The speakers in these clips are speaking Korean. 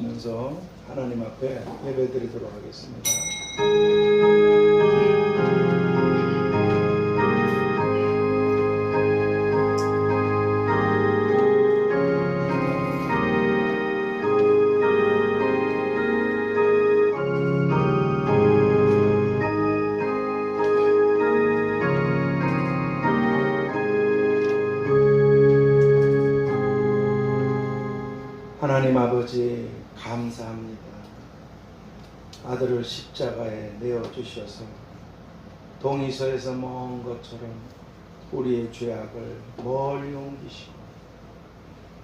기도하시면서 하나님 앞에 예배드리도록 하겠습니다. 하나님 아버지 감사합니다. 아들을 십자가에 내어주셔서 동이서에서 먼 것처럼 우리의 죄악을 멀리 옮기시고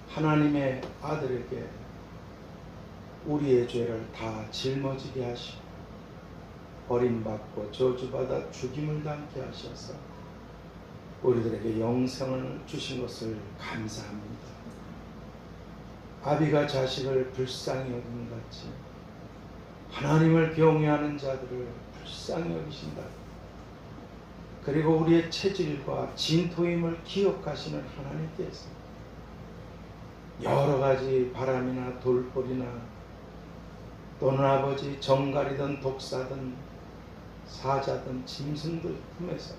하나님의 아들에게 우리의 죄를 다 짊어지게 하시고 버림받고 저주받아 죽임을 당케 하셔서 우리들에게 영생을 주신 것을 감사합니다. 아비가 자식을 불쌍히 여김 같이 하나님을 경외하는 자들을 불쌍히 여기신다. 그리고 우리의 체질과 진토임을 기억하시는 하나님께서 여러 가지 바람이나 돌벌이나 또는 아버지 정갈이든 독사든 사자든 짐승들 품에서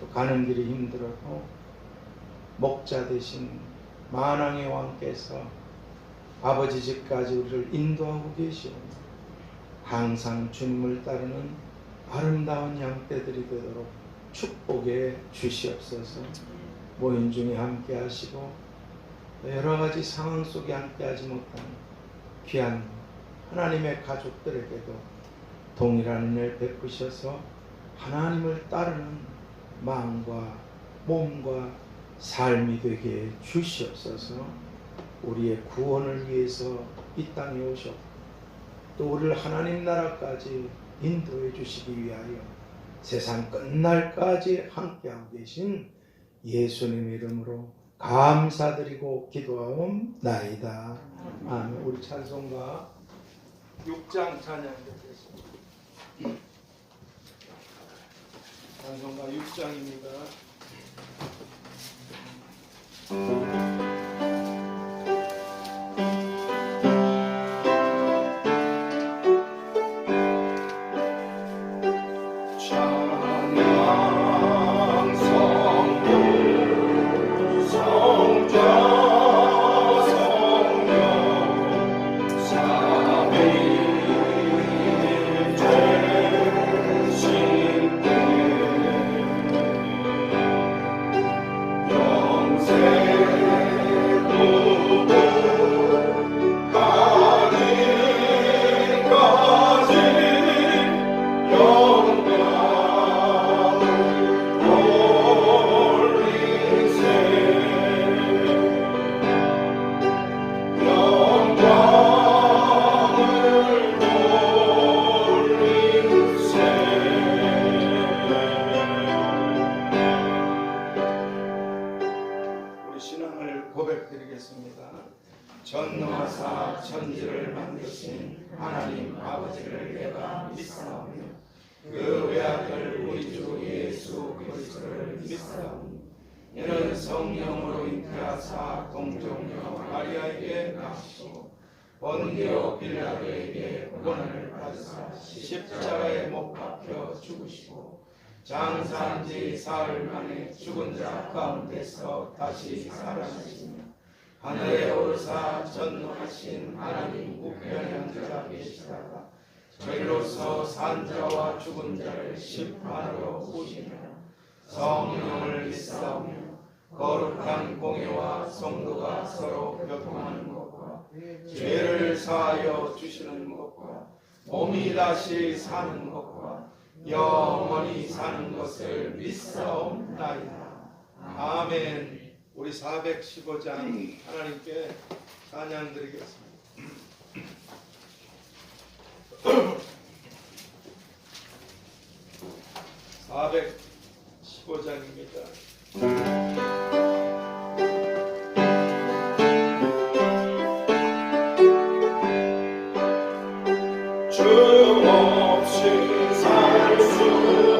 또 가는 길이 힘들어도 목자 대신 만왕의 왕께서 아버지 집까지 우리를 인도하고 계시오니 항상 주님을 따르는 아름다운 양떼들이 되도록 축복해 주시옵소서. 모임 중에 함께 하시고 여러 가지 상황 속에 함께 하지 못한 귀한 하나님의 가족들에게도 동일한 은혜를 베푸셔서 하나님을 따르는 마음과 몸과 삶이 되게 주시옵소서. 우리의 구원을 위해서 이 땅에 오셨고 또 우리를 하나님 나라까지 인도해 주시기 위하여 세상 끝날까지 함께하고 계신 예수님의 이름으로 감사드리고 기도하옵나이다. 아멘. 우리 찬송가 6장 찬양 듣겠습니다. 찬송가 6장입니다. 전능하사 천지를 만드신 하나님 아버지를 내가 믿사오며 그 외아들 우리 주 예수 그리스도를 믿사오니 이는 성령으로 잉태하사 동정녀 마리아에게 낳으시고 본디오 빌라도에게 고난을 받으사 십자가에 못 박혀 죽으시고 장사한 지 사흘 만에 죽은 자 가운데서 다시 살아나시며 하늘에 오르사 전능하신 하나님 우편에 앉아 계시다가 저희로서 산자와 죽은 자를 심판하러 오시며 성령을 믿사오며 거룩한 공예와 성도가 서로 교통하는 것과 죄를 사하여 주시는 것과 몸이 다시 사는 것과 영원히 사는 것을 믿사옵나이다. 아멘. 우리 415장 하나님께 찬양 드리겠습니다. 415장입니다. 주 없이 살 수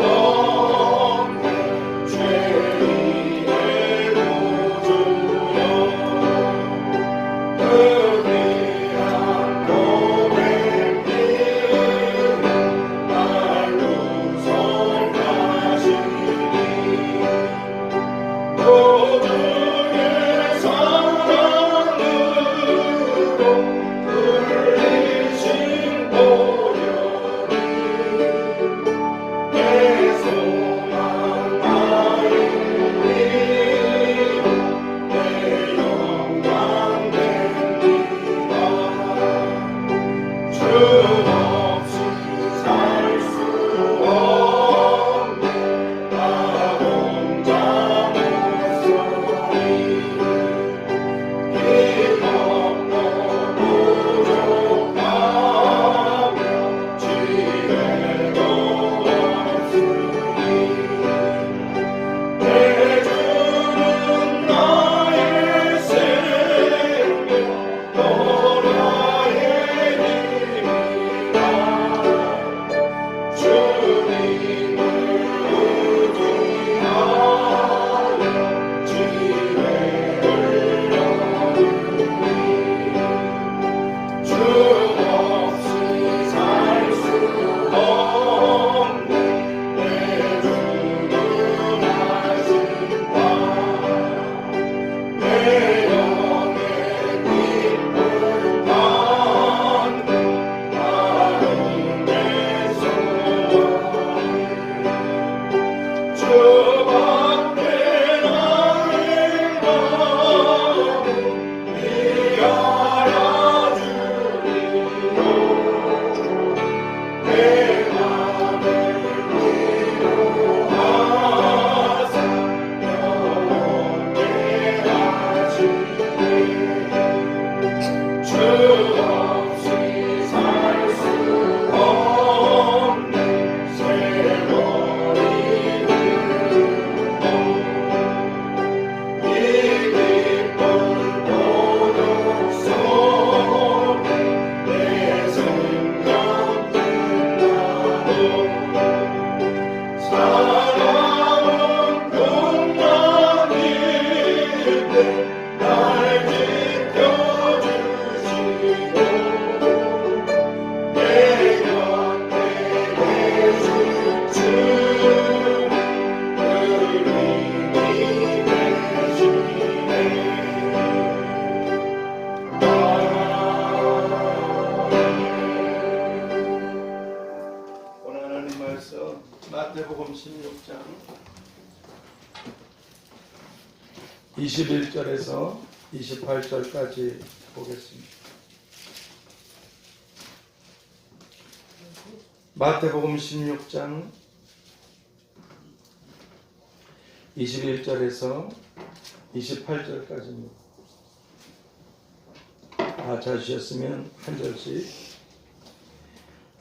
없는 죄인의 구주여 그 귀한 마태복음 16장 21절에서 28절까지 보겠습니다. 마태복음 16장 21절에서 28절까지입니다. 다 찾으셨으면 한 절씩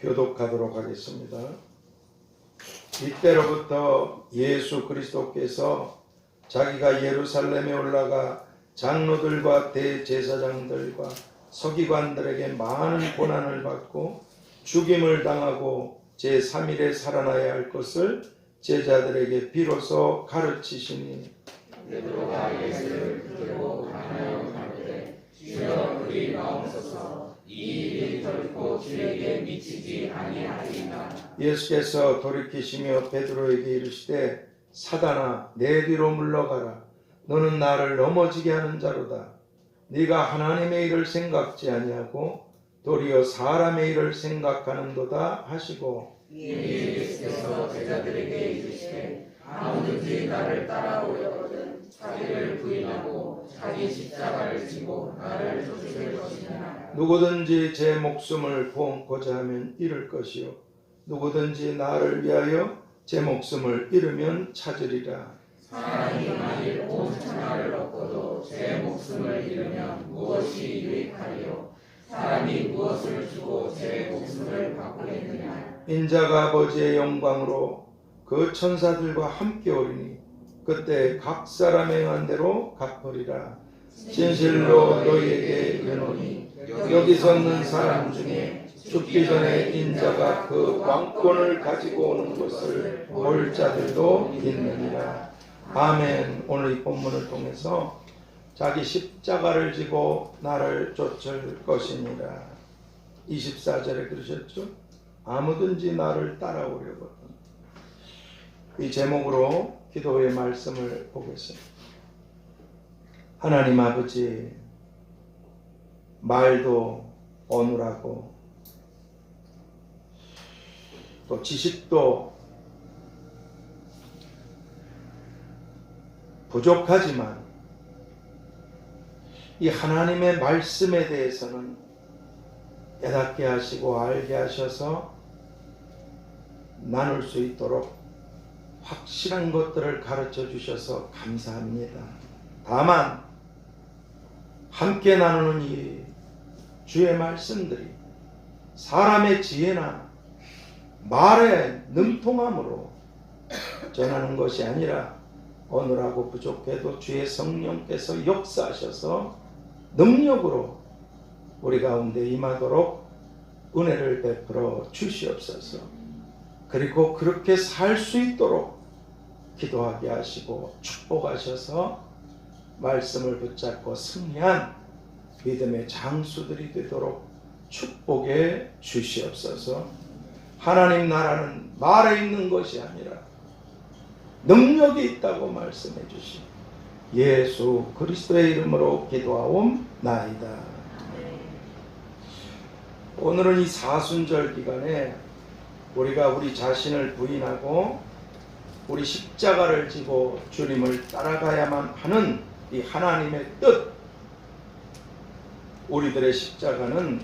교독하도록 하겠습니다. 이때로부터 예수 그리스도께서 자기가 예루살렘에 올라가 장로들과 대제사장들과 서기관들에게 많은 고난을 받고 죽임을 당하고 제3일에 살아나야 할 것을 제자들에게 비로소 가르치시니 베드로가 예수를 붙들고 강하여 가로되 주여 그리 나옵소서 이 일이 결코 주에게 미치지 아니하리이다. 예수께서 돌이키시며 베드로에게 이르시되 사단아 내 뒤로 물러가라. 너는 나를 넘어지게 하는 자로다. 네가 하나님의 일을 생각지 아니하고 도리어 사람의 일을 생각하는도다 하시고 이에 예수께서 제자들에게 이르시되 아무든지 나를 따라오려거든 자기를 부인하고 자기 십자가를 지고 나를 쫓을 것이냐. 누구든지 제 목숨을 보험고자 하면 잃을 것이요 누구든지 나를 위하여 제 목숨을 잃으면 찾으리라. 사람이 만일 온 천하를 얻고도 제 목숨을 잃으면 무엇이 유익하리요. 사람이 무엇을 주고 제 목숨을 바꾸겠느냐. 인자가 아버지의 영광으로 그 천사들과 함께 오리니 그때 각 사람의 행한 대로 갚으리라. 진실로 너희에게 이르노니 여기 섰는 사람 중에 죽기 전에 인자가 그 왕권을 가지고 오는 것을 볼 자들도 있느니라. 아멘. 오늘 이 본문을 통해서 자기 십자가를 지고 나를 쫓을 것이니라. 24절에 그러셨죠. 아무든지 나를 따라오려거든. 이 제목으로 기도의 말씀을 보겠습니다. 하나님 아버지, 말도 어눌하고 또 지식도 부족하지만 이 하나님의 말씀에 대해서는 깨닫게 하시고 알게 하셔서 나눌 수 있도록 확실한 것들을 가르쳐 주셔서 감사합니다. 다만 함께 나누는 이 주의 말씀들이 사람의 지혜나 말의 능통함으로 전하는 것이 아니라 어느라고 부족해도 주의 성령께서 역사하셔서 능력으로 우리 가운데 임하도록 은혜를 베풀어 주시옵소서. 그리고 그렇게 살 수 있도록 기도하게 하시고 축복하셔서 말씀을 붙잡고 승리한 믿음의 장수들이 되도록 축복해 주시옵소서. 하나님 나라는 말에 있는 것이 아니라 능력이 있다고 말씀해 주신 예수 그리스도의 이름으로 기도하옵나이다. 오늘은 이 사순절 기간에 우리가 우리 자신을 부인하고 우리 십자가를 지고 주님을 따라가야만 하는 이 하나님의 뜻, 우리들의 십자가는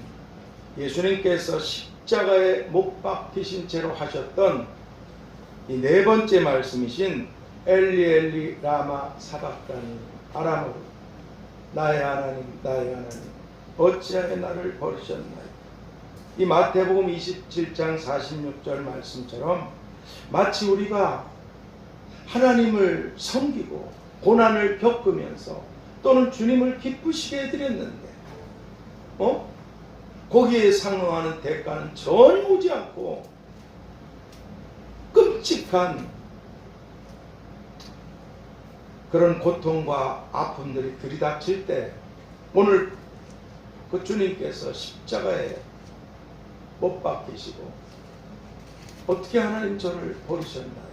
예수님께서 십자가에 못 박히신 채로 하셨던 이 네 번째 말씀이신 엘리 엘리 라마 사박다니 아람어로 나의 하나님 나의 하나님 어찌하여 나를 버리셨나요. 이 마태복음 27장 46절 말씀처럼 마치 우리가 하나님을 섬기고 고난을 겪으면서 또는 주님을 기쁘시게 해드렸는데 거기에 상응하는 대가는 전혀 오지 않고 끔찍한 그런 고통과 아픔들이 들이닥칠 때 오늘 그 주님께서 십자가에 못 박히시고 어떻게 하나님 저를 버리셨나요?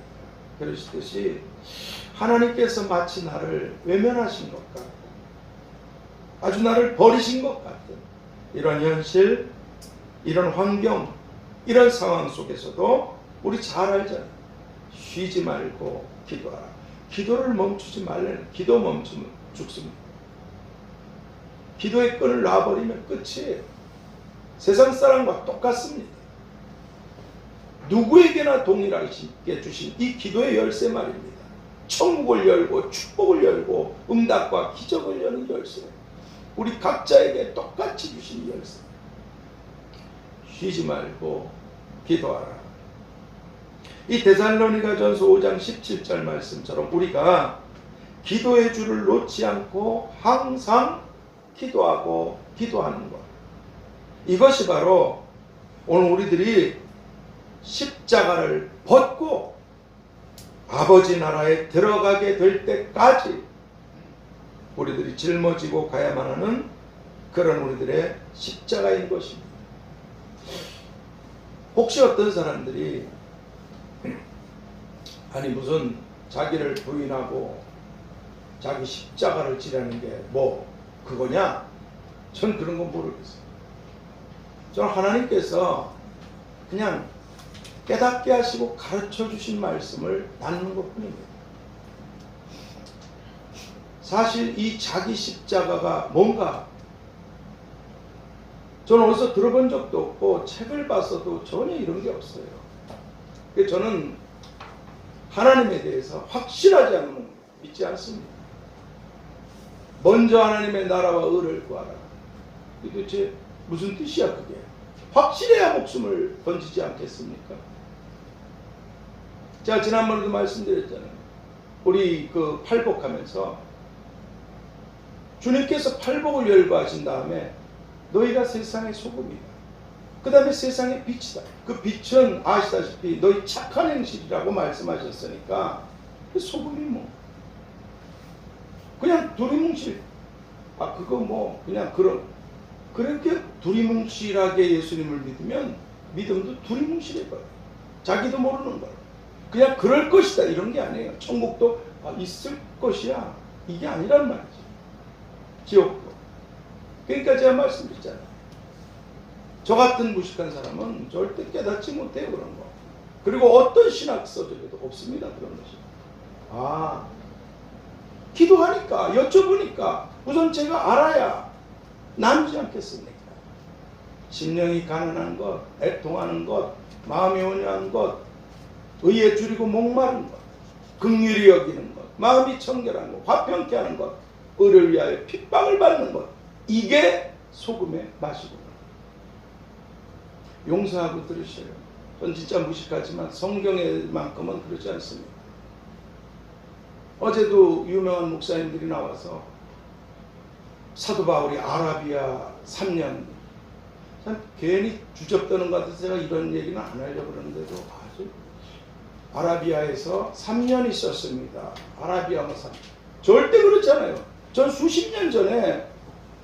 그러시듯이 하나님께서 마치 나를 외면하신 것 같고 아주 나를 버리신 것 같은 이런 현실, 이런 환경, 이런 상황 속에서도 우리 잘 알잖아요. 쉬지 말고 기도하라. 기도를 멈추지 말라는, 기도 멈추면 죽습니다. 기도의 끈을 놔버리면 끝이에요. 세상 사람과 똑같습니다. 누구에게나 동일하게 주신 이 기도의 열쇠 말입니다. 천국을 열고 축복을 열고 응답과 기적을 여는 열쇠. 우리 각자에게 똑같이 주신 열쇠. 쉬지 말고 기도하라. 이 데살로니가전서 5장 17절 말씀처럼 우리가 기도의 줄을 놓지 않고 항상 기도하고 기도하는 것. 이것이 바로 오늘 우리들이 십자가를 벗고 아버지 나라에 들어가게 될 때까지 우리들이 짊어지고 가야만 하는 그런 우리들의 십자가인 것입니다. 혹시 어떤 사람들이 아니 무슨 자기를 부인하고 자기 십자가를 지라는 게 뭐 그거냐? 전 그런 건 모르겠어요. 저는 하나님께서 그냥 깨닫게 하시고 가르쳐 주신 말씀을 나누는 것 뿐입니다. 사실 이 자기 십자가가 뭔가 저는 어디서 들어본 적도 없고 책을 봤어도 전혀 이런 게 없어요. 그래서 저는 하나님에 대해서 확실하지 않으면 믿지 않습니다. 먼저 하나님의 나라와 의를 구하라. 이게 도대체 무슨 뜻이야 그게? 확실해야 목숨을 던지지 않겠습니까? 제가 지난번에도 말씀드렸잖아요. 우리 그 팔복하면서 주님께서 팔복을 열거하신 다음에 너희가 세상의 소금이다. 그 다음에 세상의 빛이다. 그 빛은 아시다시피 너희 착한 행실이라고 말씀하셨으니까 그 소금이 뭐 그냥 두리뭉실 그거 뭐 그냥 그렇게 두리뭉실하게 예수님을 믿으면 믿음도 두리뭉실해버려. 자기도 모르는 거야. 그냥 그럴 것이다 이런 게 아니에요. 천국도 있을 것이야 이게 아니란 말이지. 지옥도. 그러니까 제가 말씀드렸잖아요. 저 같은 무식한 사람은 절대 깨닫지 못해요 그런 거. 그리고 어떤 신학서적에도 없습니다 그런 것이. 기도하니까 여쭤보니까 우선 제가 알아야 남지 않겠습니까? 심령이 가난한 것, 애통하는 것, 마음이 온유한 것, 의에 줄이고 목마른 것, 긍휼히 여기는 것, 마음이 청결한 것, 화평케 하는 것, 의를 위하여 핍박을 받는 것, 이게 소금의 맛이구나. 용서하고 들으셔요. 전 진짜 무식하지만 성경에만큼은 그러지 않습니다. 어제도 유명한 목사님들이 나와서 사도 바울이 아라비아 3년, 참 괜히 주접떠는 것 같아서 제가 이런 얘기는 안 하려고 그러는데도 아주 아라비아에서 3년 있었습니다. 아라비아 뭐 3년. 절대 그렇잖아요. 전 수십 년 전에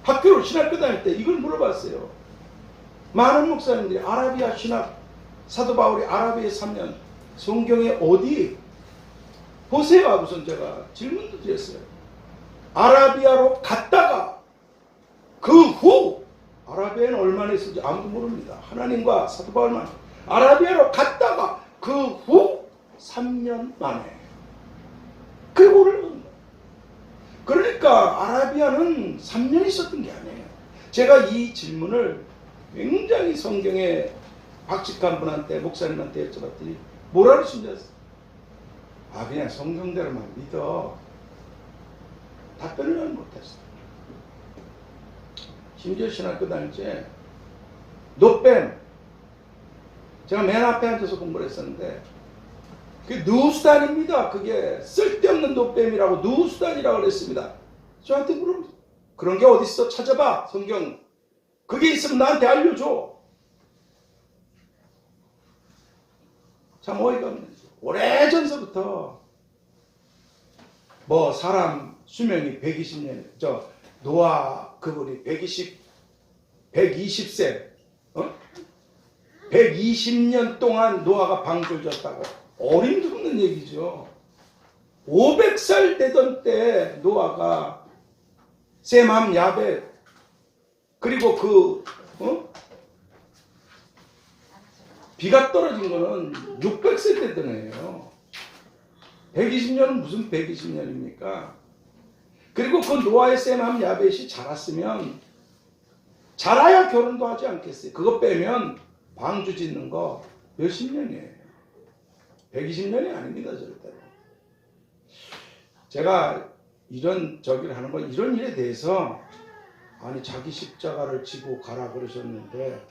학교를 신학교 다닐 때 이걸 물어봤어요. 많은 목사님들이 아라비아 신학, 사도 바울이 아라비아에 3년, 성경에 어디 보세요 하고선 제가 질문도 드렸어요. 아라비아로 갔다가 그 후 아라비아에는 얼마나 있을지 아무도 모릅니다. 하나님과 사도 바울만. 아라비아로 갔다가 그 후 3년 만에 그리고 오는 거예요. 그러니까 아라비아는 3년 있었던 게 아니에요. 제가 이 질문을 굉장히 성경에 박식한 분한테 목사님한테 여쭤봤더니 뭐라 그러신지 아세요? 그냥 성경대로만 믿어. 답변을 못했어요. 심지어 신학교 다닐 때 노뱀, 제가 맨 앞에 앉아서 공부를 했었는데 그게 누수단입니다. 그게 쓸데없는 노뱀이라고 누수단이라고 그랬습니다. 저한테 물어보세요. 그런 게 어디 있어? 찾아봐. 성경. 그게 있으면 나한테 알려줘. 참 어이가 없네. 오래전서부터 뭐 사람 수명이 120년, 노아 그분이 120세, 120년 동안 노아가 방졸졌다고. 어림없는 얘기죠. 500살 되던 때 노아가 셈함 야벳, 그리고 비가 떨어진 거는 600세 되던 애예요. 120년은 무슨 120년입니까? 그리고 그 노아의 셈함 야벳이 자랐으면 자라야 결혼도 하지 않겠어요? 그거 빼면 방주 짓는 거 몇십 년이에요. 120년이 아닙니다, 절대로. 제가 이런 저기를 하는 건 이런 일에 대해서 아니 자기 십자가를 지고 가라 그러셨는데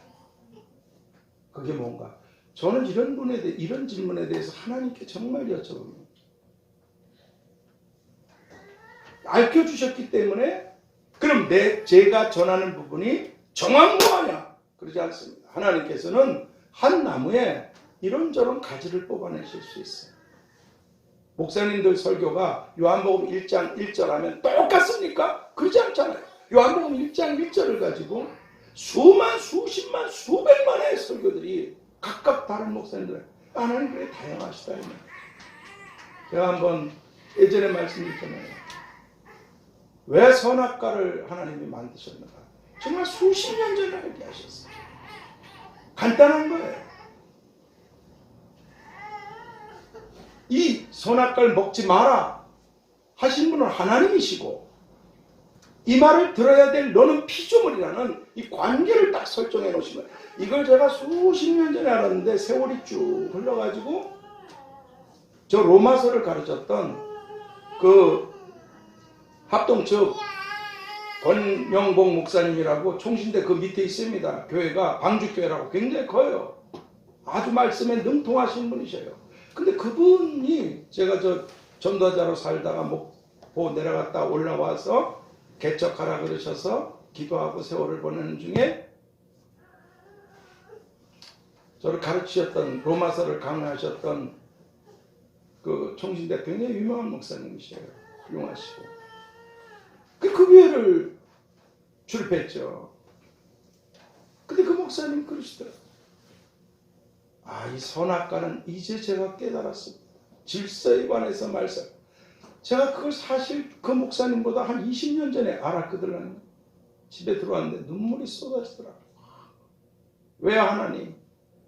그게 뭔가 저는 이런 질문에 대해서 하나님께 정말 여쭤봅니다. 알려주셨기 때문에 그럼 제가 전하는 부분이 정황무하냐? 그러지 않습니다. 하나님께서는 한 나무에 이런저런 가지를 뽑아내실 수 있어요. 목사님들 설교가 요한복음 1장 1절 하면 똑같습니까? 그러지 않잖아요. 요한복음 1장 1절을 가지고 수만, 수십만, 수백만의 설교들이 각각 다른 목사님들 하나님 그래 다양하시다. 제가 한번 예전에 말씀드렸잖아요. 왜 선악과를 하나님이 만드셨는가? 정말 수십 년 전에 알게 하셨어요. 간단한 거예요. 이 선악과를 먹지 마라 하신 분은 하나님이시고 이 말을 들어야 될 너는 피조물이라는 이 관계를 딱 설정해 놓으신 거예요. 이걸 제가 수십 년 전에 알았는데 세월이 쭉 흘러가지고 저 로마서를 가르쳤던 그 합동 측 권영봉 목사님이라고 총신대 그 밑에 있습니다. 교회가 방주교회라고 굉장히 커요. 아주 말씀에 능통하신 분이셔요. 근데 그분이 제가 저 전도자로 살다가 목포 내려갔다 올라와서 개척하라 그러셔서 기도하고 세월을 보내는 중에 저를 가르치셨던 로마서를 강의하셨던 그 총신대 굉장히 유명한 목사님이셔요. 훌륭하시고 그 교회를 출입했죠. 근데 그 목사님 그러시더라고요. 이 선악과는 이제 제가 깨달았습니다. 질서에 관해서 말씀. 제가 그걸 사실 그 목사님보다 한 20년 전에 알았거든요. 집에 들어왔는데 눈물이 쏟아지더라고요. 왜 하나님?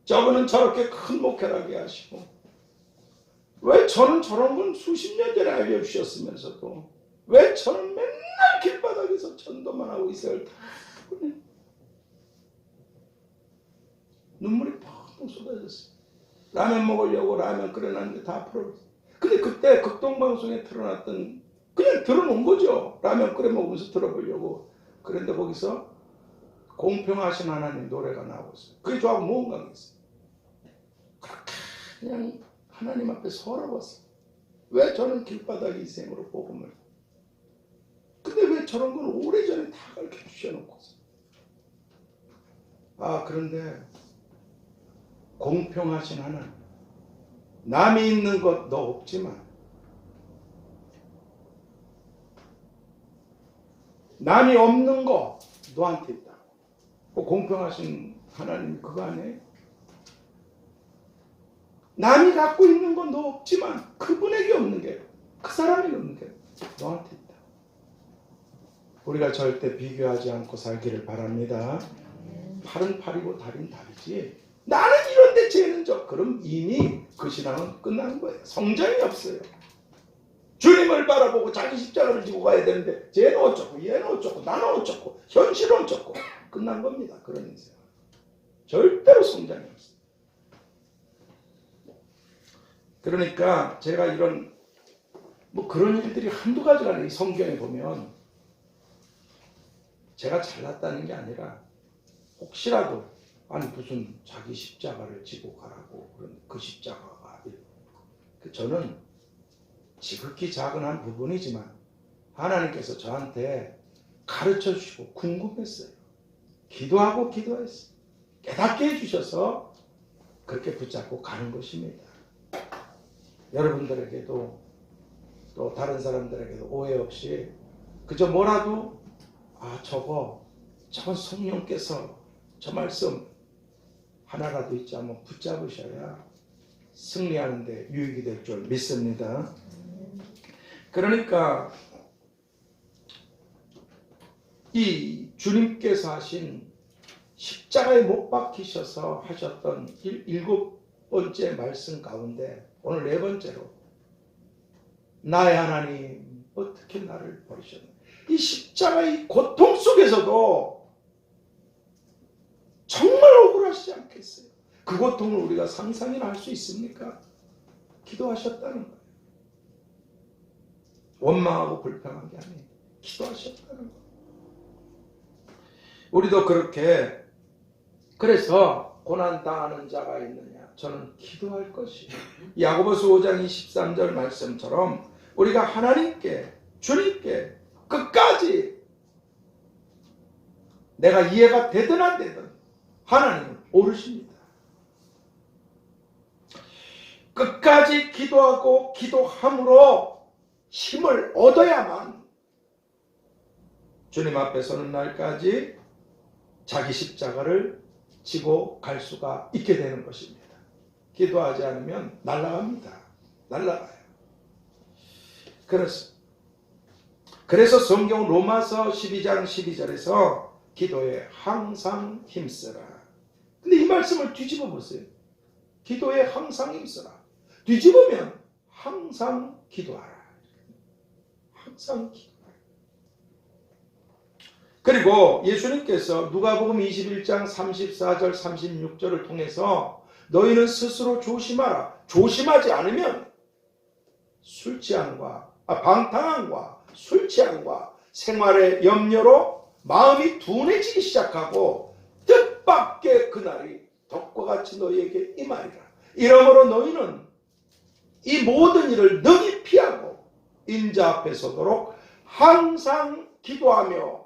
저분은 저렇게 큰 목회를 하게 하시고 왜 저는 저런 건 수십 년 전에 알려주셨으면서도 왜 저는 맨날 길바닥에서 전도만 하고 있어요. 눈물이 펑펑 쏟아졌어요. 라면 먹으려고 라면 끓여놨는데 다 풀어버렸어요. 근데 그때 극동방송에 틀어놨던 그냥 들어놓은 거죠. 라면 끓여 먹으면서 들어보려고. 그런데 거기서 공평하신 하나님 노래가 나오고 있어요. 그게 저하고 무언가 있어요. 그냥 하나님 앞에 서러웠어요. 왜 저는 길바닥 인생으로 복음을 근데 왜 저런 걸 오래전에 다 가르쳐 주셔놓고서 그런데 공평하신 하나님 남이 있는 것 너 없지만 남이 없는 거 너한테 있다. 공평하신 하나님 그거 아니에요? 남이 갖고 있는 건 너 없지만 그분에게 없는 게 그 사람이 없는 게 너한테 있다. 우리가 절대 비교하지 않고 살기를 바랍니다. 팔은 팔이고 다리는 다리지. 나는 이런데 쟤는 저. 그럼 이미 그 신앙은 끝난 거예요. 성장이 없어요. 주님을 바라보고 자기 십자가를 지고 가야 되는데 쟤는 어쩌고 얘는 어쩌고 나는 어쩌고 현실은 어쩌고 끝난 겁니다. 그런 인생. 절대로 성장이 없어요. 그러니까 제가 이런 그런 일들이 한두 가지가 아니에요. 이 성경에 보면 제가 잘났다는 게 아니라 혹시라도 무슨 자기 십자가를 지고 가라고 그런 그 십자가가 저는 지극히 작은 한 부분이지만 하나님께서 저한테 가르쳐 주시고 궁금했어요. 기도하고 기도했어요. 깨닫게 해주셔서 그렇게 붙잡고 가는 것입니다. 여러분들에게도 또 다른 사람들에게도 오해 없이 그저 뭐라도 저건 성령께서 저 말씀 하나라도 있지 한번 붙잡으셔야 승리하는 데 유익이 될 줄 믿습니다. 그러니까 이 주님께서 하신 십자가에 못 박히셔서 하셨던 7번째 말씀 가운데 오늘 4번째로 나의 하나님 어떻게 나를 버리셨나. 이 십자가의 고통 속에서도 정말 억울하시지 않겠어요? 그 고통을 우리가 상상이나 할 수 있습니까? 기도하셨다는 거예요. 원망하고 불평한 게 아니에요. 기도하셨다는 거예요. 우리도 그렇게, 그래서 고난당하는 자가 있느냐? 저는 기도할 것이에요. 야고보서 5장 23절 말씀처럼 우리가 하나님께, 주님께 끝까지 내가 이해가 되든 안 되든 하나님은 오르십니다. 끝까지 기도하고 기도함으로 힘을 얻어야만 주님 앞에 서는 날까지 자기 십자가를 지고 갈 수가 있게 되는 것입니다. 기도하지 않으면 날아갑니다. 날아가요. 그래서 성경 로마서 12장 12절에서 기도에 항상 힘쓰라. 근데 이 말씀을 뒤집어 보세요. 기도에 항상 힘쓰라. 뒤집으면 항상 기도하라. 항상 기도하라. 그리고 예수님께서 누가복음 21장 34절 36절을 통해서 너희는 스스로 조심하라. 조심하지 않으면 방탕함과 술 취함과 생활의 염려로 마음이 둔해지기 시작하고 뜻밖의 그날이 덕과 같이 너희에게 임하리라. 이러므로 너희는 이 모든 일을 능히 피하고 인자 앞에 서도록 항상 기도하며,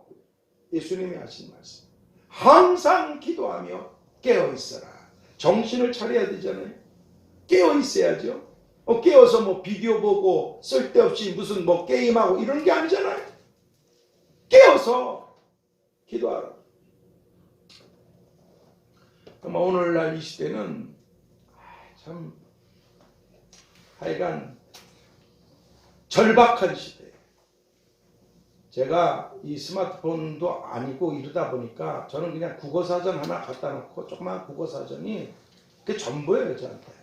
예수님이 하신 말씀, 항상 기도하며 깨어있어라. 정신을 차려야 되잖아요. 깨어있어야죠. 깨어서 뭐 비디오 보고 쓸데없이 무슨 뭐 게임하고 이런 게 아니잖아요. 깨어서 기도하라. 그럼 오늘날 이 시대는 참 하여간 절박한 시대예요. 제가 이 스마트폰도 아니고 이러다 보니까 저는 그냥 국어사전 하나 갖다 놓고, 조그만 국어사전이 그게 전부예요, 저한테.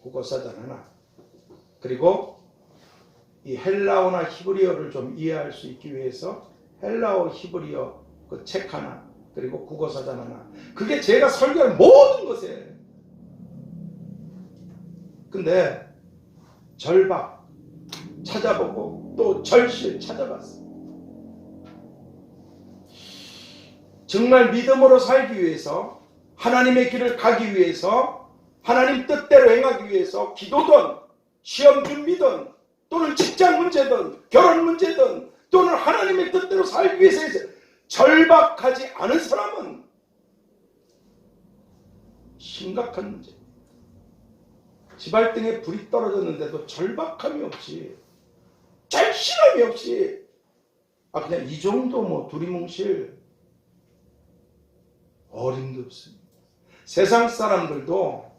국어사전 하나. 그리고 이 헬라어나 히브리어를 좀 이해할 수 있기 위해서 헬라어, 히브리어 그 책 하나, 그리고 국어사전 하나. 그게 제가 설교할 모든 것이에요. 근데 절박 찾아보고 또 절실 찾아봤어요. 정말 믿음으로 살기 위해서, 하나님의 길을 가기 위해서, 하나님 뜻대로 행하기 위해서 기도든 시험 준비든 또는 직장 문제든 결혼 문제든 또는 하나님의 뜻대로 살기 위해서 절박하지 않은 사람은 심각한 문제입니다. 지발등에 불이 떨어졌는데도 절박함이 없이, 절실함이 없이, 그냥 이 정도 뭐 두리뭉실, 어림도 없습니다. 세상 사람들도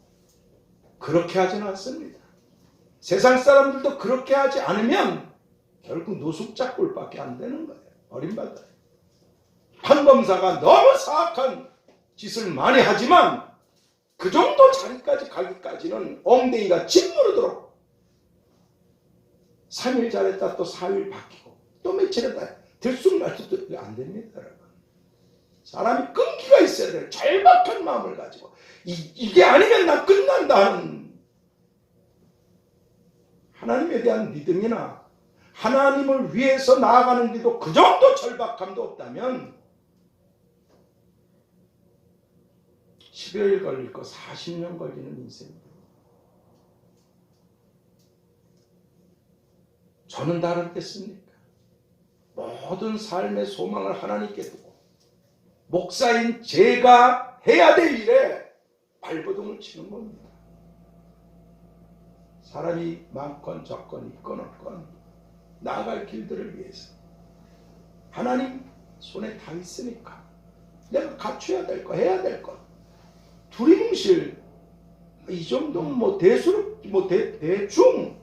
그렇게 하지는 않습니다. 세상 사람들도 그렇게 하지 않으면 결국 노숙자 꼴밖에 안 되는 거예요. 버림받아요. 판검사가 너무 사악한 짓을 많이 하지만 그 정도 자리까지 가기까지는 엉덩이가 짓무르도록 3일 잘했다 또 4일 바뀌고 또 며칠 했다 들쑥날쑥도 안 됩니다, 여러분. 사람이 끈기가 있어야 돼요. 절박한 마음을 가지고 이게 아니면 나 끝난다 하는 하나님에 대한 믿음이나 하나님을 위해서 나아가는 데도 그 정도 절박함도 없다면 10여일 걸릴 거 40년 걸리는 인생입니다. 저는 다르겠습니까? 모든 삶의 소망을 하나님께 두고 목사인 제가 해야 될 일에 발버둥을 치는 겁니다. 사람이 많건 적건 있건 없건 나아갈 길들을 위해서 하나님 손에 다 있으니까 내가 갖춰야 될 거, 해야 될 것, 두리뭉실 이 정도는 뭐 대수로 대충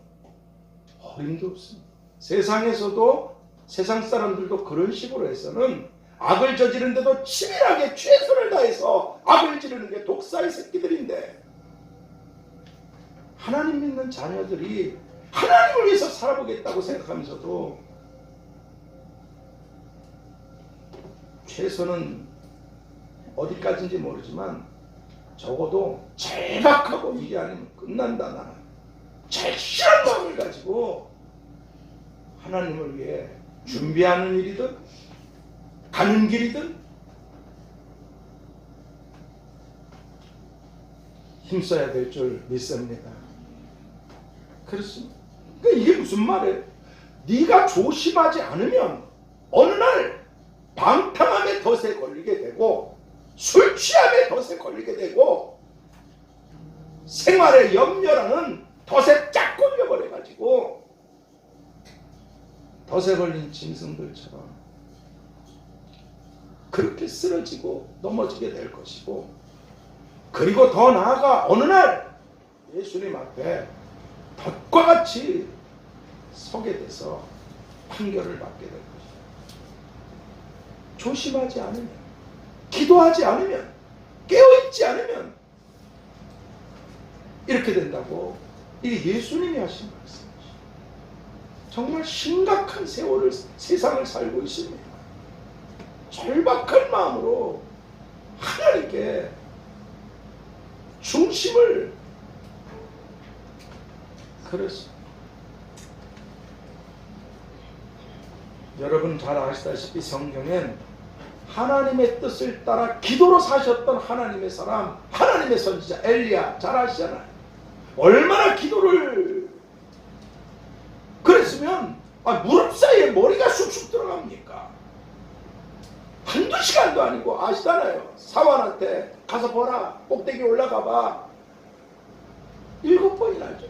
어림도 없습니다. 세상에서도 세상 사람들도 그런 식으로 해서는 악을 저지르는데도 치밀하게 최선을 다해서 악을 지르는 게 독사의 새끼들인데, 하나님 믿는 자녀들이 하나님을 위해서 살아보겠다고 생각하면서도 최소는 어디까지인지 모르지만 적어도 절박하고 이게 아니면 끝난다 나는 절실한 마음을 가지고 하나님을 위해 준비하는 일이든 가는 길이든 힘써야 될 줄 믿습니다. 그렇습니다. 그러니까 이게 무슨 말이에요? 네가 조심하지 않으면 어느 날 방탕함에 덫에 걸리게 되고 술 취함에 덫에 걸리게 되고 생활의 염려라는 덫에 쫙 걸려버려가지고 덫에 걸린 짐승들처럼 그렇게 쓰러지고 넘어지게 될 것이고, 그리고 더 나아가 어느 날 예수님 앞에 덫과 같이 서게 돼서 판결을 받게 될 것입니다. 조심하지 않으면, 기도하지 않으면, 깨어있지 않으면 이렇게 된다고. 이게 예수님이 하신 말씀이죠. 정말 심각한 세상을 살고 있습니다. 절박한 마음으로 하나님께 중심을, 그래서 여러분 잘 아시다시피 성경엔 하나님의 뜻을 따라 기도로 사셨던 하나님의 사람, 하나님의 선지자 엘리야, 잘 아시잖아요. 얼마나 기도를 그랬으면 무릎 사이에 머리가 쑥쑥 들어갑니까? 한두 시간도 아니고, 아시잖아요. 사환한테 가서 보라, 꼭대기 올라가 봐, 7번이나 하죠.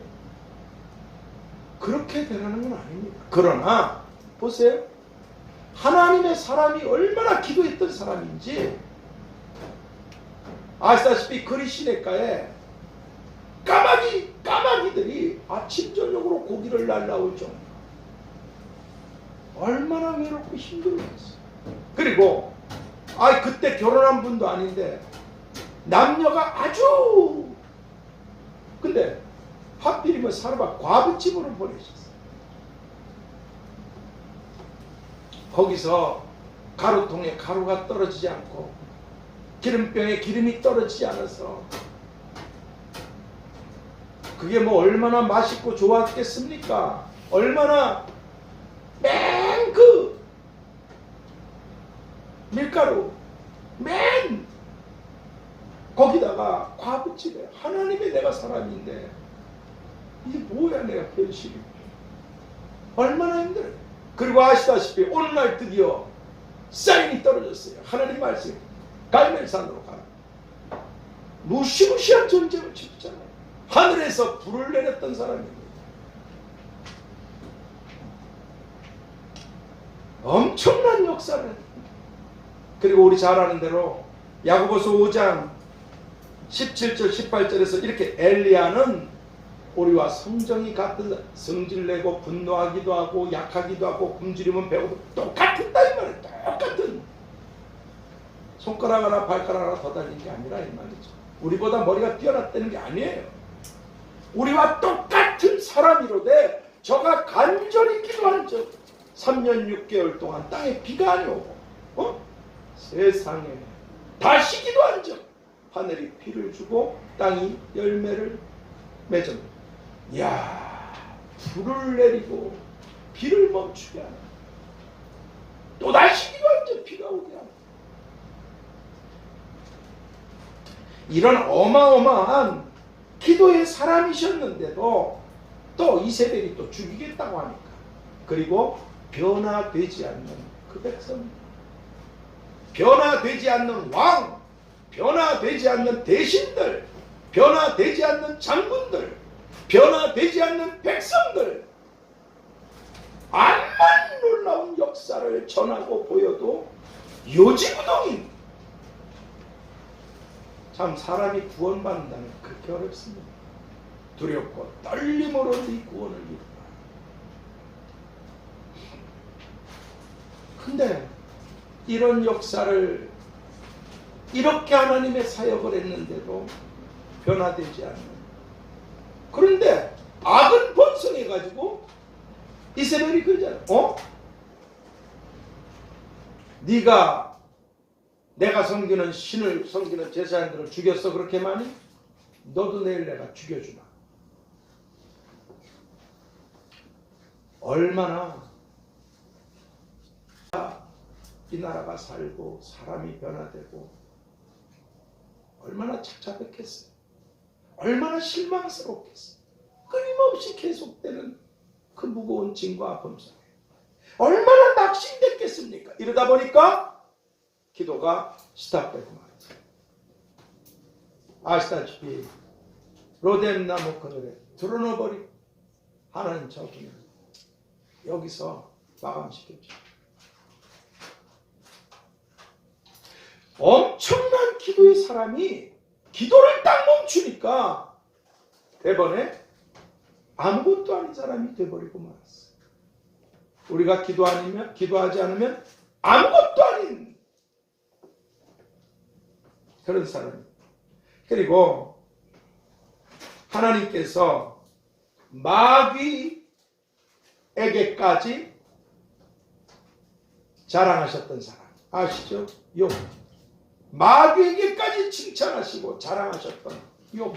그렇게 되라는 건 아닙니다. 그러나 보세요, 하나님의 사람이 얼마나 기도했던 사람인지 아시다시피 그리 시냇가에 까마귀들이 아침 저녁으로 고기를 날라올 정도, 얼마나 외롭고 힘들었어요. 그리고 그때 결혼한 분도 아닌데 남녀가 아주, 근데 하필이면 사르밧 과부집으로 보내셨어요. 거기서 가루통에 가루가 떨어지지 않고 기름병에 기름이 떨어지지 않아서 그게 뭐 얼마나 맛있고 좋았겠습니까? 얼마나 맨 그 밀가루 맨 거기다가 과부집에 하나님의 내가 사람인데 이게 뭐야 내가 현실이, 얼마나 힘들어요. 그리고 아시다시피 오늘날 드디어 사인이 떨어졌어요. 하나님 말씀, 갈멜산으로 가라. 무시무시한 전쟁을 치렀잖아요. 하늘에서 불을 내렸던 사람입니다. 엄청난 역사를. 그리고 우리 잘 아는 대로 야고보서 5장 17절 18절에서 이렇게 엘리야는 우리와 성정이 같은, 성질내고 분노하기도 하고 약하기도 하고 굶주리면 배고도 똑같은 따위 말이에요. 똑같은. 손가락 하나 발가락 하나 더 달린 게 아니라 이 말이죠. 우리보다 머리가 뛰어났다는 게 아니에요. 우리와 똑같은 사람이로되 저가 간절히 기도한 적 3년 6개월 동안 땅에 비가 안 오고 세상에 다시 기도한 적 하늘이 비를 주고 땅이 열매를 맺었다. 이야, 불을 내리고 비를 멈추게 하나, 또 다시 기도할 때 비가 오게 하나. 이런 어마어마한 기도의 사람이셨는데도 또 이세벨이 또 죽이겠다고 하니까, 그리고 변화되지 않는 그 백성, 변화되지 않는 왕, 변화되지 않는 대신들, 변화되지 않는 장군들, 변화되지 않는 백성들, 암만 놀라운 역사를 전하고 보여도 요지부동인, 참 사람이 구원받는다는 그렇게 어렵습니다. 두렵고 떨림으로 이 구원을 이루라. 근데 이런 역사를 이렇게 하나님의 사역을 했는데도 변화되지 않는, 그런데 악은 본 번성해가지고 이세벨이 그러잖아. 네가 내가 섬기는 신을 섬기는 제사장들을 죽였어 그렇게 많이? 너도 내일 내가 죽여주마. 얼마나 이 나라가 살고 사람이 변화되고 얼마나 착잡했겠어요. 얼마나 실망스럽겠어요. 끊임없이 계속되는 그 무거운 짐과 아픔 속에 얼마나 낙심됐겠습니까? 이러다 보니까 기도가 스탑되고 말이죠. 아시다시피 로뎀 나무 그늘에 드러넣어버리고 하나님 저주면 여기서 마감시켰죠. 엄청난 기도의 사람이 기도를 딱 멈추니까 대번에 아무것도 아닌 사람이 돼버리고 말았어. 우리가 기도하지 않으면 아무것도 아닌 그런 사람이. 그리고 하나님께서 마귀에게까지 자랑하셨던 사람 아시죠? 욥. 마귀에게까지 칭찬하시고 자랑하셨던 욥.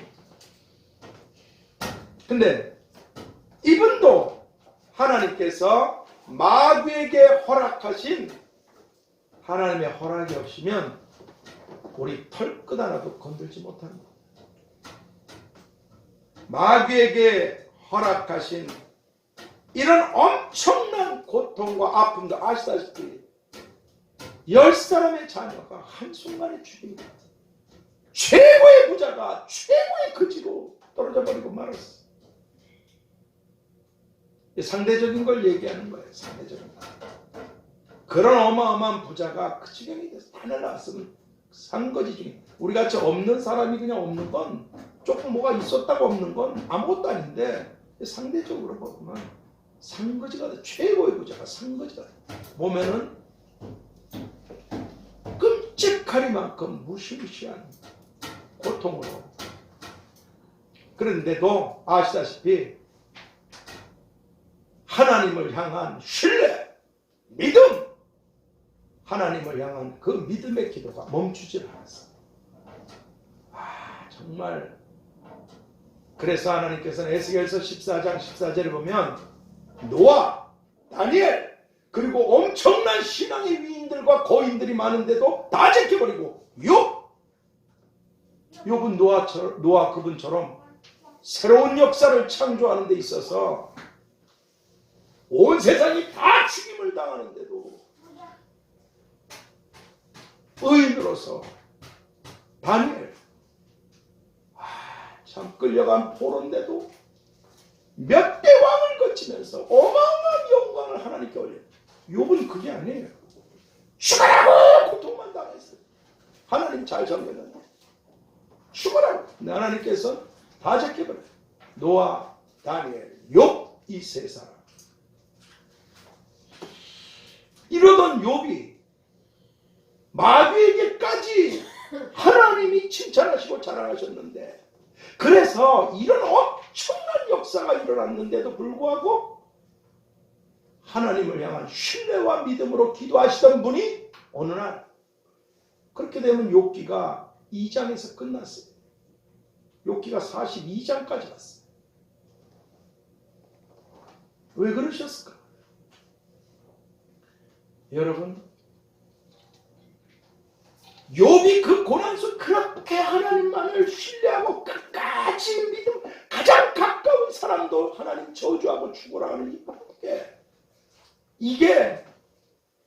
근데 이분도 하나님께서 마귀에게 허락하신 하나님의 허락이 없으면 우리 털끝 하나도 건들지 못합니다. 마귀에게 허락하신 이런 엄청난 고통과 아픔도 아시다시피 10사람의 자녀가 한순간에 죽입니다. 최고의 부자가 최고의 거지로 떨어져 버리고 말았어. 상대적인 걸 얘기하는 거예요. 상대적인 거. 그런 어마어마한 부자가 그 지경이 돼서 다 날라갔으면 산거지 중에 우리같이 없는 사람이 그냥 없는 건 조금 뭐가 있었다고 없는 건 아무것도 아닌데 상대적으로 보면 산거지가 돼. 최고의 부자가 산거지가 돼. 보면은 끔찍하리만큼 무시무시한 고통으로. 그런데도 아시다시피 하나님을 향한 신뢰, 믿음, 하나님을 향한 그 믿음의 기도가 멈추질 않았어. 정말 그래서 하나님께서는 에스겔서 14장 14절에 보면 노아, 다니엘 그리고 엄청난 신앙의 위인들과 거인들이 많은데도 다 제껴버리고 욥은 노아 그분처럼 새로운 역사를 창조하는 데 있어서 온 세상이 다 죽임을 당하는데도 의인으로서 다니엘 참 끌려간 포로인데도 몇 대 왕을 거치면서 어마어마한 영광을 하나님께 올려요. 욥은 그게 아니에요. 죽어라고 고통만 당했어요. 하나님 잘 섬겼는데 죽어라고. 하나님께서 다 제껴버려요. 노아, 다니엘, 욥 이 세 사람. 이러던 욥이 마귀에게까지 하나님이 칭찬하시고 자랑하셨는데 그래서 이런 엄청난 역사가 일어났는데도 불구하고 하나님을 향한 신뢰와 믿음으로 기도하시던 분이 어느 날 그렇게 되면 욥기가 2장에서 끝났어요. 욥기가 42장까지 갔어요. 왜 그러셨을까? 여러분, 욥이 그 고난 속 그렇게 하나님만을 신뢰하고 끝까지 믿음 가장 가까운 사람도 하나님 저주하고 죽으라 하는 이게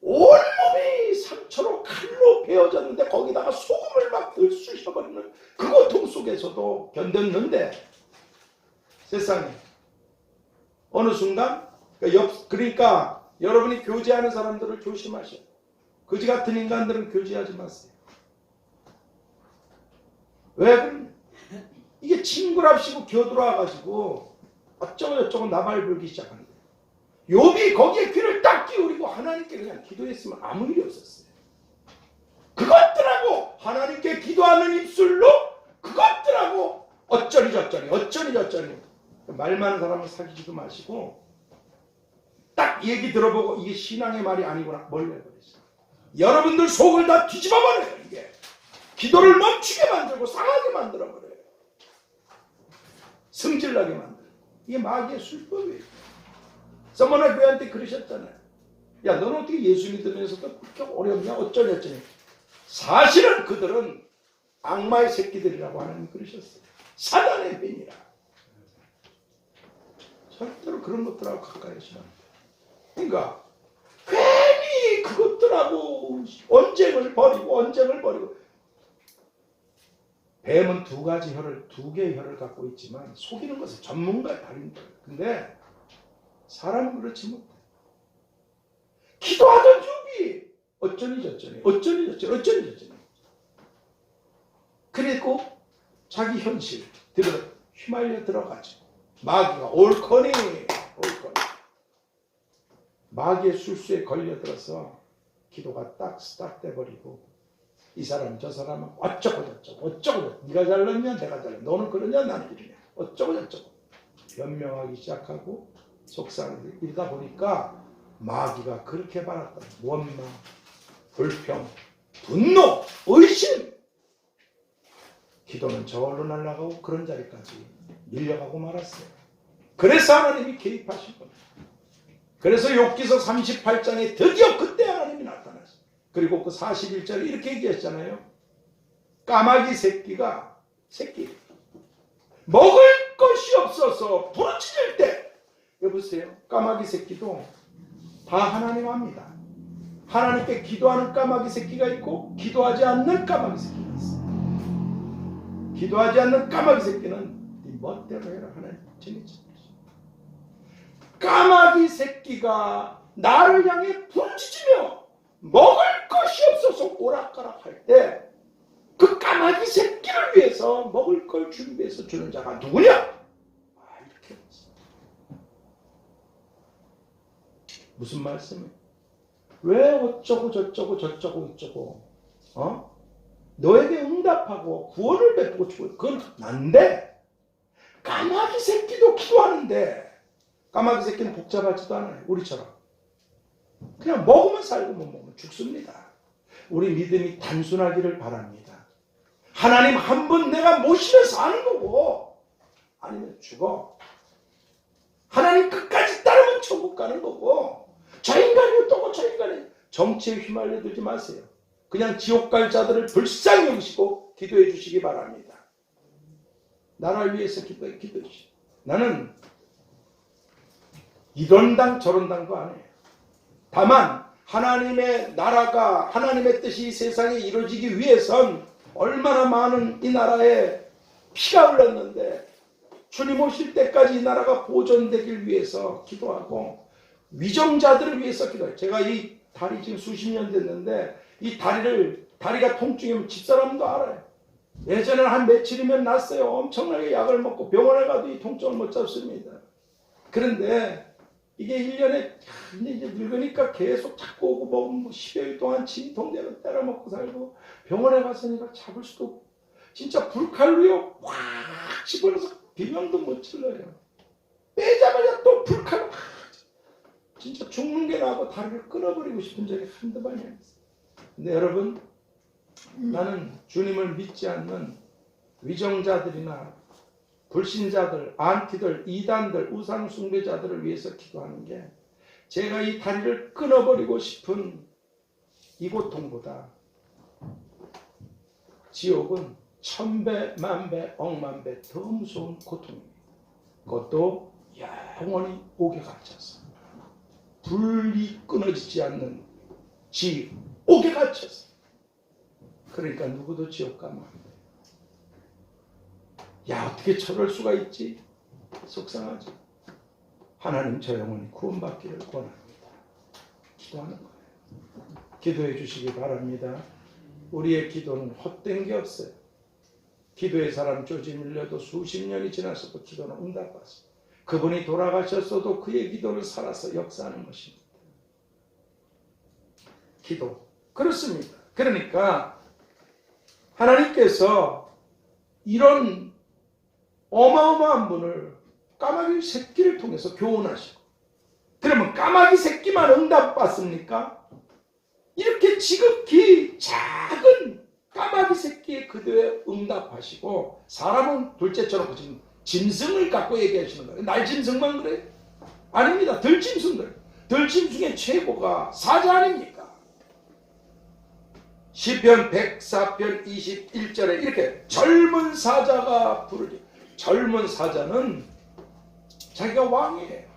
온몸이 상처로 칼로 베어졌는데 거기다가 소금을 막 쑤셔버리는 그 고통 속에서도 견뎠는데 세상에 어느 순간 그러니까 여러분이 교제하는 사람들을 조심하셔요. 거지 같은 인간들은 교제하지 마세요. 왜 그러냐? 이게 친구랍시고 겨들어와가지고 어쩌고 나발 불기 시작하는 거예요. 욥이 거기에 귀를 딱 기울이고 하나님께 그냥 기도했으면 아무 일이 없었어요. 그것들하고 하나님께 기도하는 입술로 그것들하고 어쩌니 저쩌니 말 많은 사람은 사귀지도 마시고 딱 얘기 들어보고 이게 신앙의 말이 아니구나 멀리해버렸어요. 여러분들 속을 다 뒤집어버려요. 이게 기도를 멈추게 만들고 상하게 만들어버려요. 승질나게 만들어요. 이게 마귀의 술법이에요. 서머나 교회한테 그러셨잖아요. 야, 너는 어떻게 예수 믿으면서도 그렇게 어렵냐 어쩌냐 했더니 사실은 그들은 악마의 새끼들이라고 하나님 그러셨어요. 사단의 뱀이라. 절대로 그런 것들하고 가까이 하시면 안 돼요. 그러니까 괜히 그것들하고 언쟁을 벌이고 뱀은 두 개의 혀를 갖고 있지만 속이는 것은 전문가의 달인 거예요. 근데 사람은 그렇지 못해. 기도하던 중이 어쩌니 저쩌니 그리고 자기 현실 휘말려 들어가죠. 마귀가 옳거니 마귀의 술수에 걸려들어서 기도가 딱 스탑돼버리고 이 사람 저 사람은 어쩌고 네가 잘났냐 내가 잘났냐 너는 그러냐 나는 이러냐 어쩌고 변명하기 시작하고 속상하게 이러다 보니까 마귀가 그렇게 받았다. 원망, 불평, 분노, 의심. 기도는 저절로 날아가고 그런 자리까지 밀려가고 말았어요. 그래서 하나님이 개입하신 겁니다. 그래서 욥기서 38장에 드디어 그때 하나님이 나타났어요. 그리고 그 41절에 이렇게 얘기했잖아요. 까마귀 새끼가 먹을 것이 없어서 부르짖을 때 여보세요. 까마귀 새끼도 다 하나님 압니다. 하나님께 기도하는 까마귀 새끼가 있고 기도하지 않는 까마귀 새끼가 있어요. 기도하지 않는 까마귀 새끼는 네 멋대로 해라 하나님 정해져. 까마귀 새끼가 나를 향해 부르짖으며 먹을 것이 없어서 오락가락 할 때 그 까마귀 새끼를 위해서 먹을 걸 준비해서 주는 자가 누구냐? 이렇게 했어요. 무슨 말씀이에요? 왜 어쩌고 저쩌고 너에게 응답하고 구원을 베푸고 주고 그건 난데 까마귀 새끼도 기도하는데 까마귀 새끼는 복잡하지도 않아요. 우리처럼 그냥 먹으면 살고 못 먹으면 죽습니다. 우리 믿음이 단순하기를 바랍니다. 하나님 한 번 내가 모시면 사는 거고 아니면 죽어. 하나님 끝까지 따르면 천국 가는 거고 저 인간이 어떻고 저 인간이 정치에 휘말려 들지 마세요. 그냥 지옥 갈 자들을 불쌍히 여기시고 기도해 주시기 바랍니다. 나라를 위해서 기도해 주시고 나는 이런 당 저런 당도 안 해요. 다만 하나님의 나라가 하나님의 뜻이 이 세상에 이루어지기 위해선 얼마나 많은 이 나라에 피가 흘렀는데 주님 오실 때까지 이 나라가 보존되길 위해서 기도하고 위정자들을 위해서 기도해요. 제가 이 다리 지금 수십 년 됐는데 이 다리가 통증이면 집사람도 알아요. 예전에는 한 며칠이면 났어요. 엄청나게 약을 먹고 병원에 가도 이 통증을 못 잡습니다. 그런데 이게 1년에 이제 늙으니까 계속 자꾸 오고 먹으면 10여일 동안 진통제로 때려 먹고 살고 병원에 갔으니까 잡을 수도 없고 진짜 불칼로요 확 집어넣어서 비명도 못 질러요. 빼자마자 또 불칼로 진짜 죽는 게 나고 다리를 끊어버리고 싶은 적이 한두 번이 아니었어요. 근데 여러분 나는 주님을 믿지 않는 위정자들이나 불신자들, 안티들, 이단들, 우상 숭배자들을 위해서 기도하는 게 제가 이 다리를 끊어버리고 싶은 이 고통보다 지옥은 1000배, 만배, 억만배 더 무서운 고통입니다. 그것도 영원히 옥에 갇혀서 불이 끊어지지 않는 지옥에 갇혀서 그러니까 누구도 지옥 가면 안 돼요. 야 어떻게 저럴 수가 있지? 속상하죠. 하나님 저 영혼이 구원받기를 권합니다. 기도하는 거예요. 기도해 주시기 바랍니다. 우리의 기도는 헛된 게 없어요. 기도의 사람 조지 밀려도 수십 년이 지나서도 기도는 응답받습니다. 그분이 돌아가셨어도 그의 기도는 살아서 역사하는 것입니다. 기도 그렇습니다. 그러니까 하나님께서 이런 어마어마한 분을 까마귀 새끼를 통해서 교훈하시고, 그러면 까마귀 새끼만 응답받습니까? 이렇게 지극히 작은 까마귀 새끼의 기도에 응답하시고, 사람은 둘째처럼 지금 짐승을 갖고 얘기하시는 거예요. 날짐승만 그래요? 아닙니다. 들짐승 그래요. 들짐승의 최고가 사자 아닙니까? 시편 104편 21절에 이렇게 젊은 사자가 부르지. 젊은 사자는 자기가 왕이에요.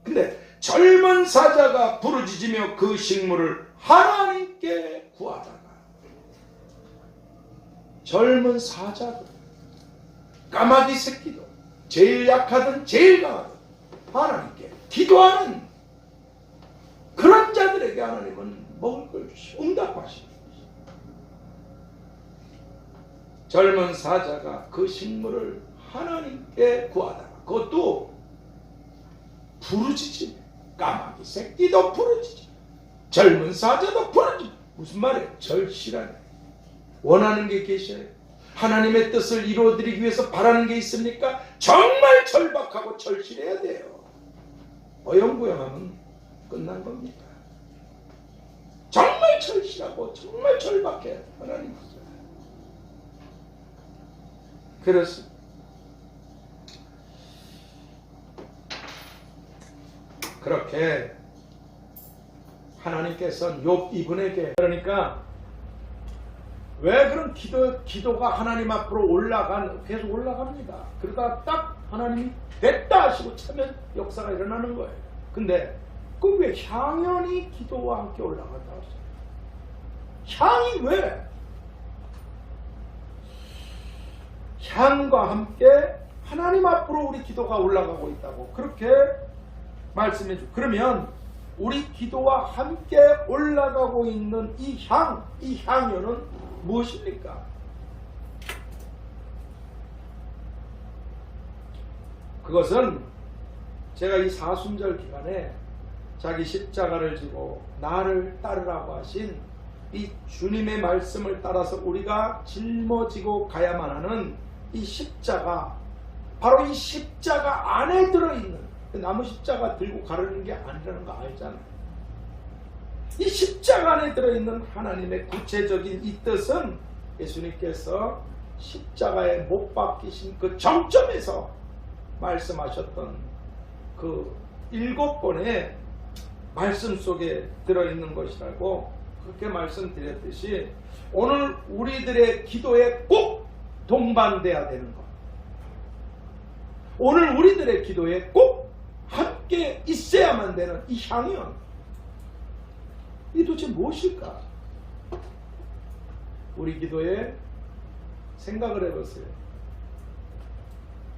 근데 젊은 사자가 부르짖으며 그 식물을 하나님께 구하다가, 젊은 사자도 까마귀 새끼도 제일 약하든 제일 강하든 하나님께 기도하는 그런 자들에게 하나님은 먹을 걸 주시고 응답하시는 것입니다. 젊은 사자가 그 식물을 하나님께 구하다가, 그것도 부르짖으며, 까마귀 새끼도 부르짖으며 젊은 사자도 부르짖으며. 무슨 말이에요? 절실하네. 원하는 게 계셔요. 하나님의 뜻을 이루어드리기 위해서 바라는 게 있습니까? 정말 절박하고 절실해야 돼요. 어영부영하면 끝난 겁니다. 정말 절실하고 정말 절박해야 돼. 하나님 뜻을. 그래서 그렇게 하나님께서는 욥 이분에게, 그러니까 왜 그런 기도가 하나님 앞으로 계속 올라갑니다. 그러다 딱 하나님이 됐다 하시고 차면 역사가 일어나는 거예요. 근데 그 왜 향연이 기도와 함께 올라간다 하셨어요? 향이 왜? 향과 함께 하나님 앞으로 우리 기도가 올라가고 있다고 그렇게 말씀해 주고, 그러면 우리 기도와 함께 올라가고 있는 이 향연은 무엇입니까? 그것은 제가 이 사순절 기간에 자기 십자가를 지고 나를 따르라고 하신 이 주님의 말씀을 따라서 우리가 짊어지고 가야만 하는 이 십자가, 바로 이 십자가 안에 들어있는, 나무 십자가 들고 가려는 게 아니라는 거 알잖아요. 이 십자가 안에 들어있는 하나님의 구체적인 이 뜻은 예수님께서 십자가에 못 박히신 그 정점에서 말씀하셨던 그 7번의 말씀 속에 들어있는 것이라고 그렇게 말씀드렸듯이, 오늘 우리들의 기도에 꼭 동반돼야 되는 것, 오늘 우리들의 기도에 꼭 함께 있어야만 되는 이 향연, 이 도대체 무엇일까? 우리 기도에 생각을 해보세요.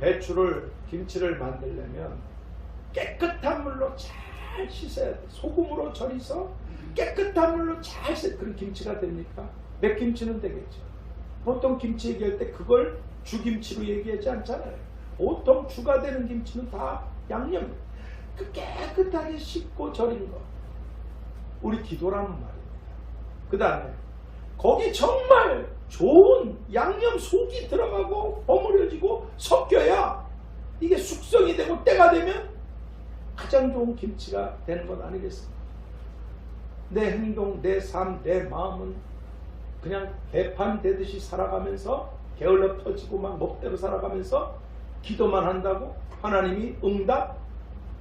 배추를, 김치를 만들려면 깨끗한 물로 잘 씻어야 돼. 소금으로 절여서 깨끗한 물로 잘 씻어야 돼. 그런 김치가 됩니까? 맥김치는 되겠죠. 보통 김치 얘기할 때 그걸 주김치로 얘기하지 않잖아요. 보통 주가 되는 김치는 다 양념, 그 깨끗하게 씻고 절인 거, 우리 기도라는 말입니다. 그 다음에 거기 정말 좋은 양념 속이 들어가고 버무려지고 섞여야 이게 숙성이 되고 때가 되면 가장 좋은 김치가 되는 것 아니겠습니까? 내 행동, 내 삶, 내 마음은 그냥 개판 되듯이 살아가면서 게을러 터지고 막 멋대로 살아가면서 기도만 한다고 하나님이 응답?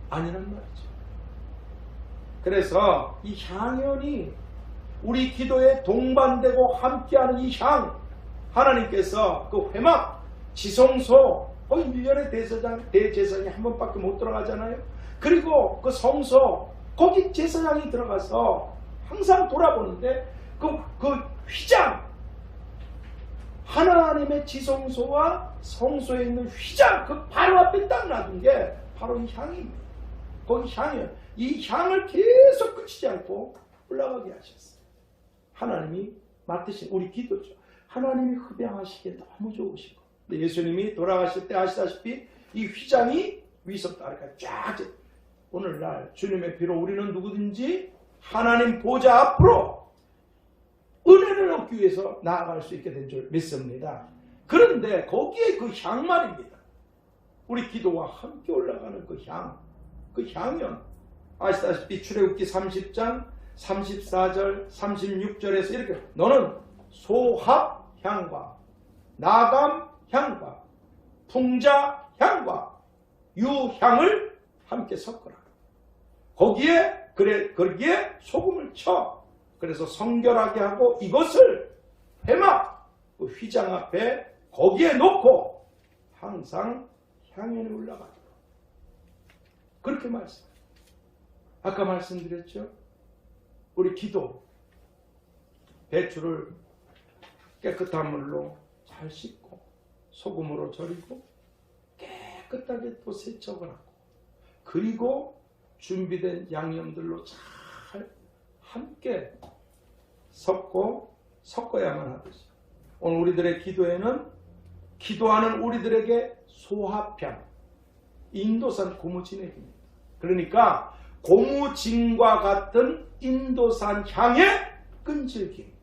아니란 말이죠. 그래서 이 향연이 우리 기도에 동반되고 함께하는 이 향, 하나님께서 그 회막, 지성소, 거기 1년에 대제사장이 한 번밖에 못 들어가잖아요. 그리고 그 성소, 거기 제사장이 들어가서 항상 돌아보는데 그 휘장, 하나님의 지성소와 성소에 있는 휘장, 그 바로 앞에 딱 놔둔 게 바로 이 향입니다. 거기 향이요. 이 향을 계속 그치지 않고 올라가게 하셨어요. 하나님이 맡으신 우리 기도죠. 하나님이 흡양하시기에 너무 좋으신 거. 근데 예수님이 돌아가실 때 아시다시피 이 휘장이 위서부터 아래까지 쫙, 오늘날 주님의 피로 우리는 누구든지 하나님 보좌 앞으로 은혜를 얻기 위해서 나아갈 수 있게 된 줄 믿습니다. 그런데 거기에 그 향 말입니다. 우리 기도와 함께 올라가는 그 향연. 아시다시피 출애굽기 30장 34절 36절에서 이렇게 너는 소합향과 나감향과 풍자향과 유향을 함께 섞어라. 거기에 소금을 쳐. 그래서 성결하게 하고 이것을 회막 그 휘장 앞에 거기에 놓고 항상 향연이 올라가도록 그렇게 말씀해요. 아까 말씀드렸죠. 우리 기도 배추를 깨끗한 물로 잘 씻고 소금으로 절이고 깨끗하게 또 세척을 하고 그리고 준비된 양념들로 잘 함께 섞어야만 하듯이 오늘 우리들의 기도에는 기도하는 우리들에게 소합향 인도산 고무진액입니다. 그러니까 고무진과 같은 인도산 향의 끈질김.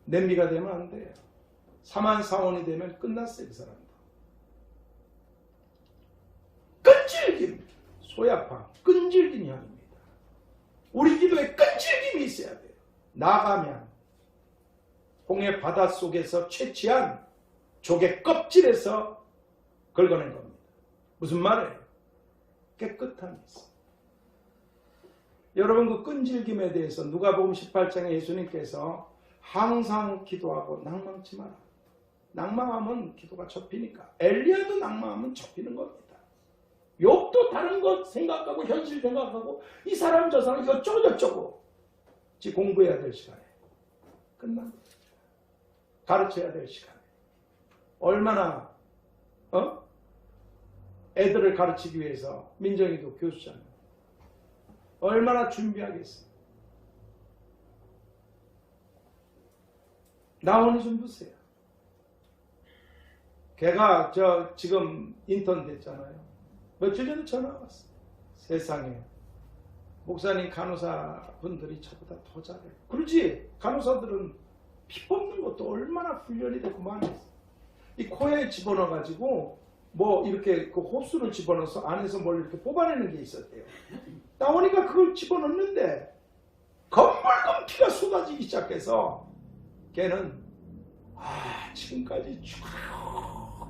냄비가 되면 안 돼요. 사만사원이 되면 끝났어요. 그 사람도. 끈질김. 소약향. 끈질긴 향입니다. 우리 기도에 끈질김이 있어야 돼요. 나가면 홍해 바닷속에서 채취한 조개 껍질에서 긁어낸 겁니다. 무슨 말이에요? 깨끗함이 있어요. 여러분 그 끈질김에 대해서 누가복음 18장에 예수님께서 항상 기도하고 낭망치 마라. 낭망하면 기도가 접히니까. 엘리야도 낭망하면 접히는 겁니다. 욥도 다른 것 생각하고 현실 생각하고 이 사람 저 사람 이것저것 저쩌고 공부해야 될 시간에 끝난 겁니다. 가르쳐야 될 시간에 얼마나 애들을 가르치기 위해서 민정이도 교수잖아요. 얼마나 준비하겠어요. 나원이 좀 보세요. 걔가 지금 인턴 됐잖아요. 며칠 전에 전화가 왔어요. 세상에 목사님 간호사 분들이 저보다 더 잘해요. 그러지 간호사들은 피 뽑는 것도 얼마나 훈련이 되고 많이 했어요. 이 코에 집어넣어 가지고 뭐 이렇게 그 호수를 집어넣어서 안에서 뭘 이렇게 뽑아내는 게 있었대요. 나오니까 그걸 집어넣는데 검붉은 피가 쏟아지기 시작해서 걔는 지금까지 쭉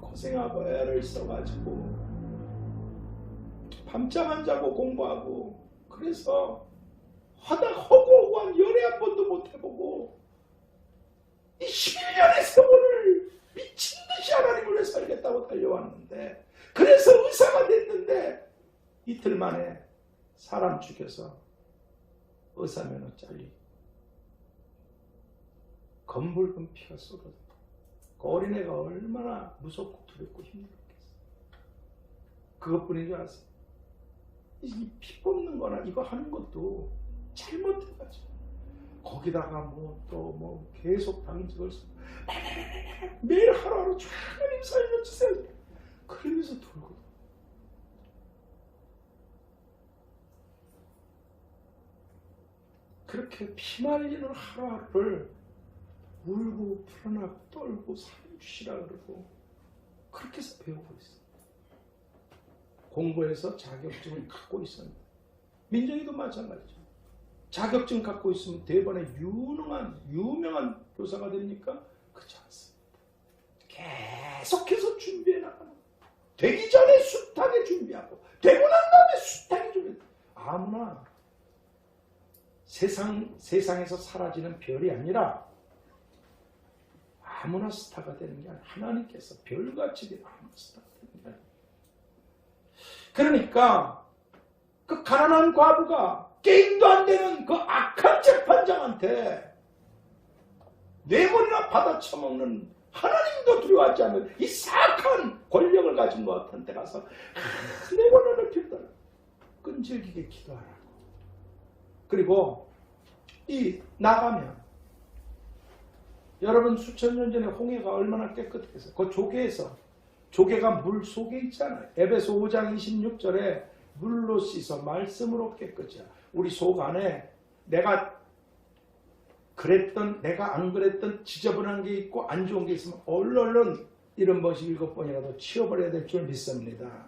고생하고 애를 써가지고 밤잠 안 자고 공부하고 그래서 허구한 연애 한 번도 못 해보고 이 11년의 세월을 미친 듯이 하나님을 위해 살겠다고 달려왔는데 그래서 의사가 됐는데 이틀 만에 사람 죽여서 의사면허 잘리고 검붉은 피가 쏟아져. 그 어린애가 얼마나 무섭고 두렵고 힘들었겠어. 그것뿐인 줄 아세요? 이 피 뽑는 거나 이거 하는 것도 잘못해가지고 거기다가 또 계속 당직을 매일 하루하루 하나님 살려주세요. 그러면서 돌고 그렇게 피 말리는 하루하루를 울고 불어나고 떨고 살려주시라 그러고 그렇게 해서 배우고 있어. 공부해서 자격증을 갖고 있었는데 민정이도 마찬가지죠. 자격증 갖고 있으면 대번에 유명한 교사가 되니까 그렇지 않습니다. 계속해서 준비해 나가는 되기 전에 숱하게 준비하고 되고 난 다음에 숱하게 준비하고 아무나 세상에서 사라지는 별이 아니라 아무나 스타가 되는 게 아니라 하나님께서 별같이 되는 아무나 스타가 되는 게 아니라 그러니까 그 가난한 과부가 게임도 안 되는 그 악한 재판장한테 뇌물이나 받아쳐먹는 하나님도 두려워하지 않는 이 사악한 권력을 가진 것 같은 데 가서 뇌물을 빌더라. 끈질기게 기도하라고. 그리고 나가면 여러분 수천 년 전에 홍해가 얼마나 깨끗했어요. 그 조개가 물 속에 있잖아요. 에베소 5장 26절에 물로 씻어 말씀으로 깨끗이야. 우리 속 안에 내가 안 그랬던 지저분한 게 있고 안 좋은 게 있으면 얼른 이런 번씩 7번이라도 치워버려야 될 줄 믿습니다.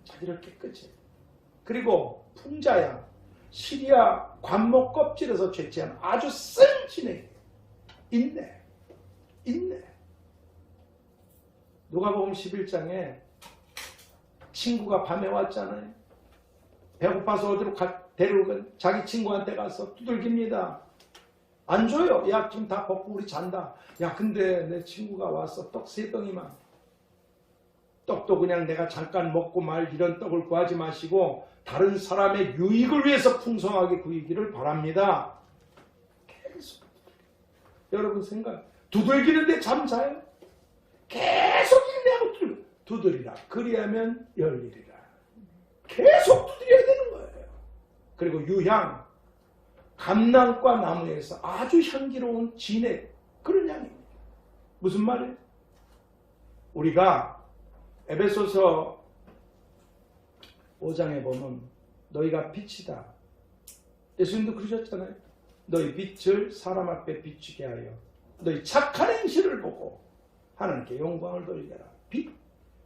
자기를 깨끗이. 그리고 풍자야, 시리아 관목 껍질에서 채취한 아주 쓴 진액, 인내. 누가복음 11장에 친구가 밤에 왔잖아요. 배고파서 어디로 데리고 자기 친구한테 가서 두들깁니다. 안 줘요. 야, 지금 다 먹고 우리 잔다. 야, 근데 내 친구가 와서 떡 3덩이만. 떡도 그냥 내가 잠깐 먹고 말 이런 떡을 구하지 마시고 다른 사람의 유익을 위해서 풍성하게 구이기를 바랍니다. 계속. 여러분 생각, 두들기는데 잠 자요? 계속 인내하고 두드리라. 그리하면 열리리라. 계속 두드려야 되는 거예요. 그리고 유향, 감람과 나무에서 아주 향기로운 진액, 그런 향입니다. 무슨 말이에요? 우리가 에베소서 5장에 보면 너희가 빛이다. 예수님도 그러셨잖아요. 너희 빛을 사람 앞에 비추게 하여 너희 착한 행실을 보고 하나님께 영광을 돌리게 하라. 빛.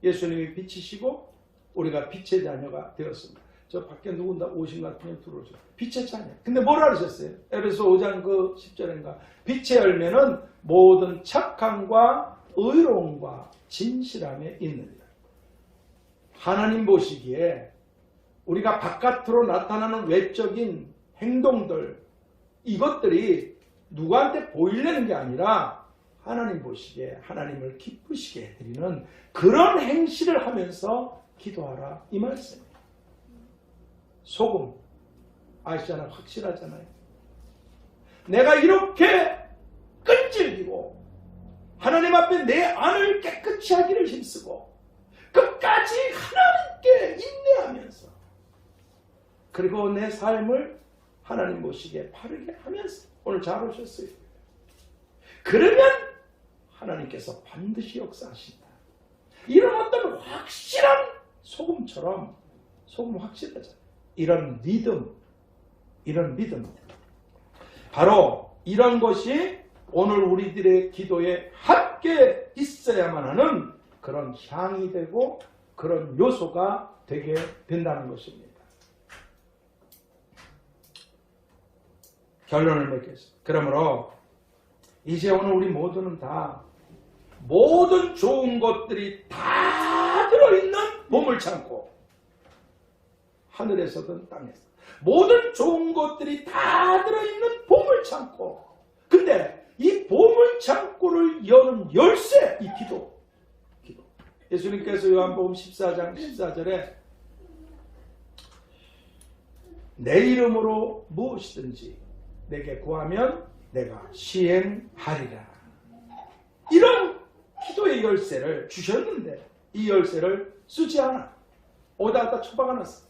예수님이 빛이시고 우리가 빛의 자녀가 되었습니다. 저 밖에 누군가 오신 것 같으면 들어오죠. 빛의 자녀. 근데 뭐라 그러셨어요? 에베소 5장 그 10절인가. 빛의 열매는 모든 착함과 의로움과 진실함에 있느니라. 하나님 보시기에 우리가 바깥으로 나타나는 외적인 행동들, 이것들이 누구한테 보이려는 게 아니라 하나님 보시기에 하나님을 기쁘시게 해드리는 그런 행실을 하면서 기도하라, 이 말씀이에요. 소금 아시잖아요. 확실하잖아요. 내가 이렇게 끈질기고 하나님 앞에 내 안을 깨끗이 하기를 힘쓰고 끝까지 하나님께 인내하면서 그리고 내 삶을 하나님 보시기에 바르게 하면서 오늘 잘 오셨어요. 그러면 하나님께서 반드시 역사하신다. 이런 어떤 확실한 소금처럼, 소금 확실하잖아요. 이런 믿음, 바로 이런 것이 오늘 우리들의 기도에 함께 있어야만 하는 그런 향이 되고 그런 요소가 되게 된다는 것입니다. 결론을 맺겠습니다. 그러므로 이제 오늘 우리 모두는 다 모든 좋은 것들이 다 들어있는 보물창고, 하늘에서든 땅에서 모든 좋은 것들이 다 들어있는 보물창고. 근데 이 보물창고를 여는 열쇠, 이 기도. 예수님께서 요한복음 14장 14절에 내 이름으로 무엇이든지 내게 구하면 내가 시행하리라. 이런 기도의 열쇠를 주셨는데 이 열쇠를 쓰지 않아. 어디다 갖다 처박아놨어.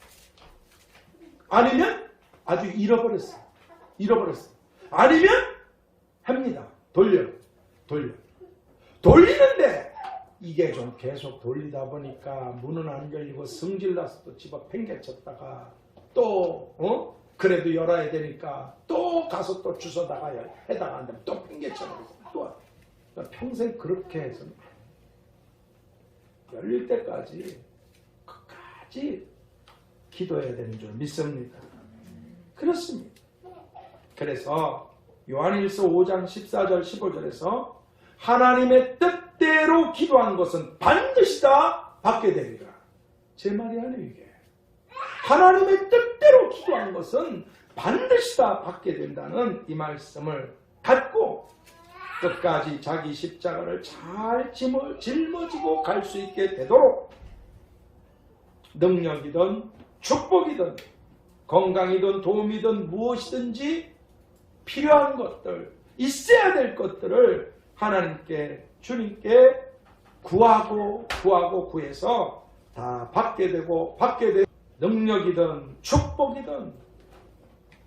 아니면 아주 잃어버렸어. 아니면 합니다. 돌리는데 이게 좀 계속 돌리다 보니까 문은 안 열리고 성질나서 또 집어 팽개쳤다가 또 그래도 열어야 되니까 또 가서 또 주워다가 해다가 안 되면 또 팽개쳐버리고 또 평생 그렇게 해서 열릴 때까지 끝까지 기도해야 되는 줄 믿습니다. 그렇습니다. 그래서 요한일서 5장 14절 15절에서 하나님의 뜻대로 기도한 것은 반드시 다 받게 되리라. 제 말이 아니에요 이게. 하나님의 뜻대로 기도한 것은 반드시 다 받게 된다는 이 말씀을 갖고 끝까지 자기 십자가를 잘 짊어지고 갈 수 있게 되도록 능력이든 축복이든 건강이든 도움이든 무엇이든지 필요한 것들, 있어야 될 것들을 하나님께 주님께 구하고 구해서 다 받게 되고 능력이든 축복이든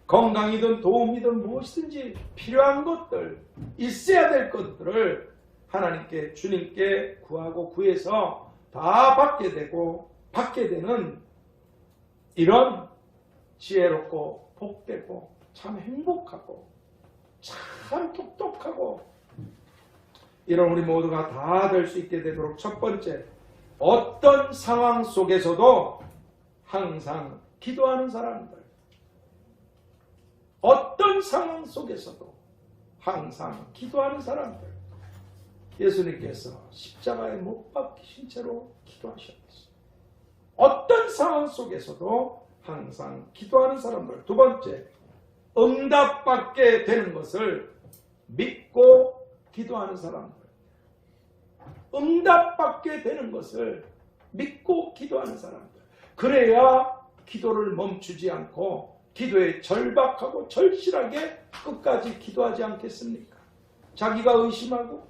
건강이든 도움이든 무엇이든지 필요한 것들, 있어야 될 것들을 하나님께 주님께 구하고 구해서 다 받게 되는 이런 지혜롭고 복되고 참 행복하고 참 똑똑하고 이런 우리 모두가 다 될 수 있게 되도록 첫 번째, 어떤 상황 속에서도 항상 기도하는 사람들. 어떤 상황 속에서도 항상 기도하는 사람들. 예수님께서 십자가에 못 박히신 채로 기도하셨어요. 어떤 상황 속에서도 항상 기도하는 사람들. 두 번째, 응답받게 되는 것을 믿고 기도하는 사람들. 응답받게 되는 것을 믿고 기도하는 사람들. 그래야 기도를 멈추지 않고 기도에 절박하고 절실하게 끝까지 기도하지 않겠습니까? 자기가 의심하고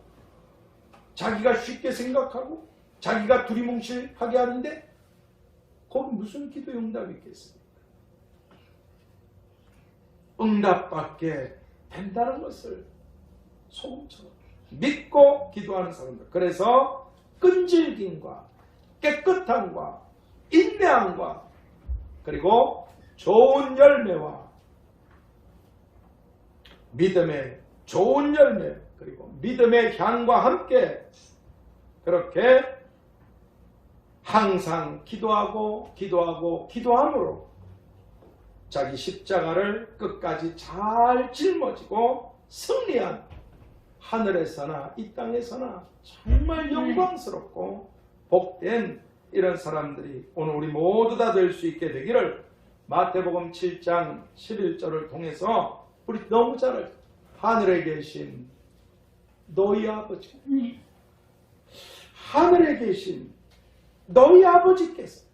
자기가 쉽게 생각하고 자기가 두리뭉실하게 하는데 거기 무슨 기도 응답이 있겠습니까? 응답받게 된다는 것을 소금처럼 믿고 기도하는 사람들. 그래서 끈질김과 깨끗함과 인내함과 그리고 좋은 열매와 믿음의 좋은 열매 그리고 믿음의 향과 함께 그렇게 항상 기도하고 기도함으로 자기 십자가를 끝까지 잘 짊어지고 승리한 하늘에서나 이 땅에서나 정말 영광스럽고 복된 이런 사람들이 오늘 우리 모두 다 될 수 있게 되기를 마태복음 7장 11절을 통해서 우리 너무 잘 알죠. 하늘에 계신 너희 아버지, 하늘에 계신 너희 아버지께서,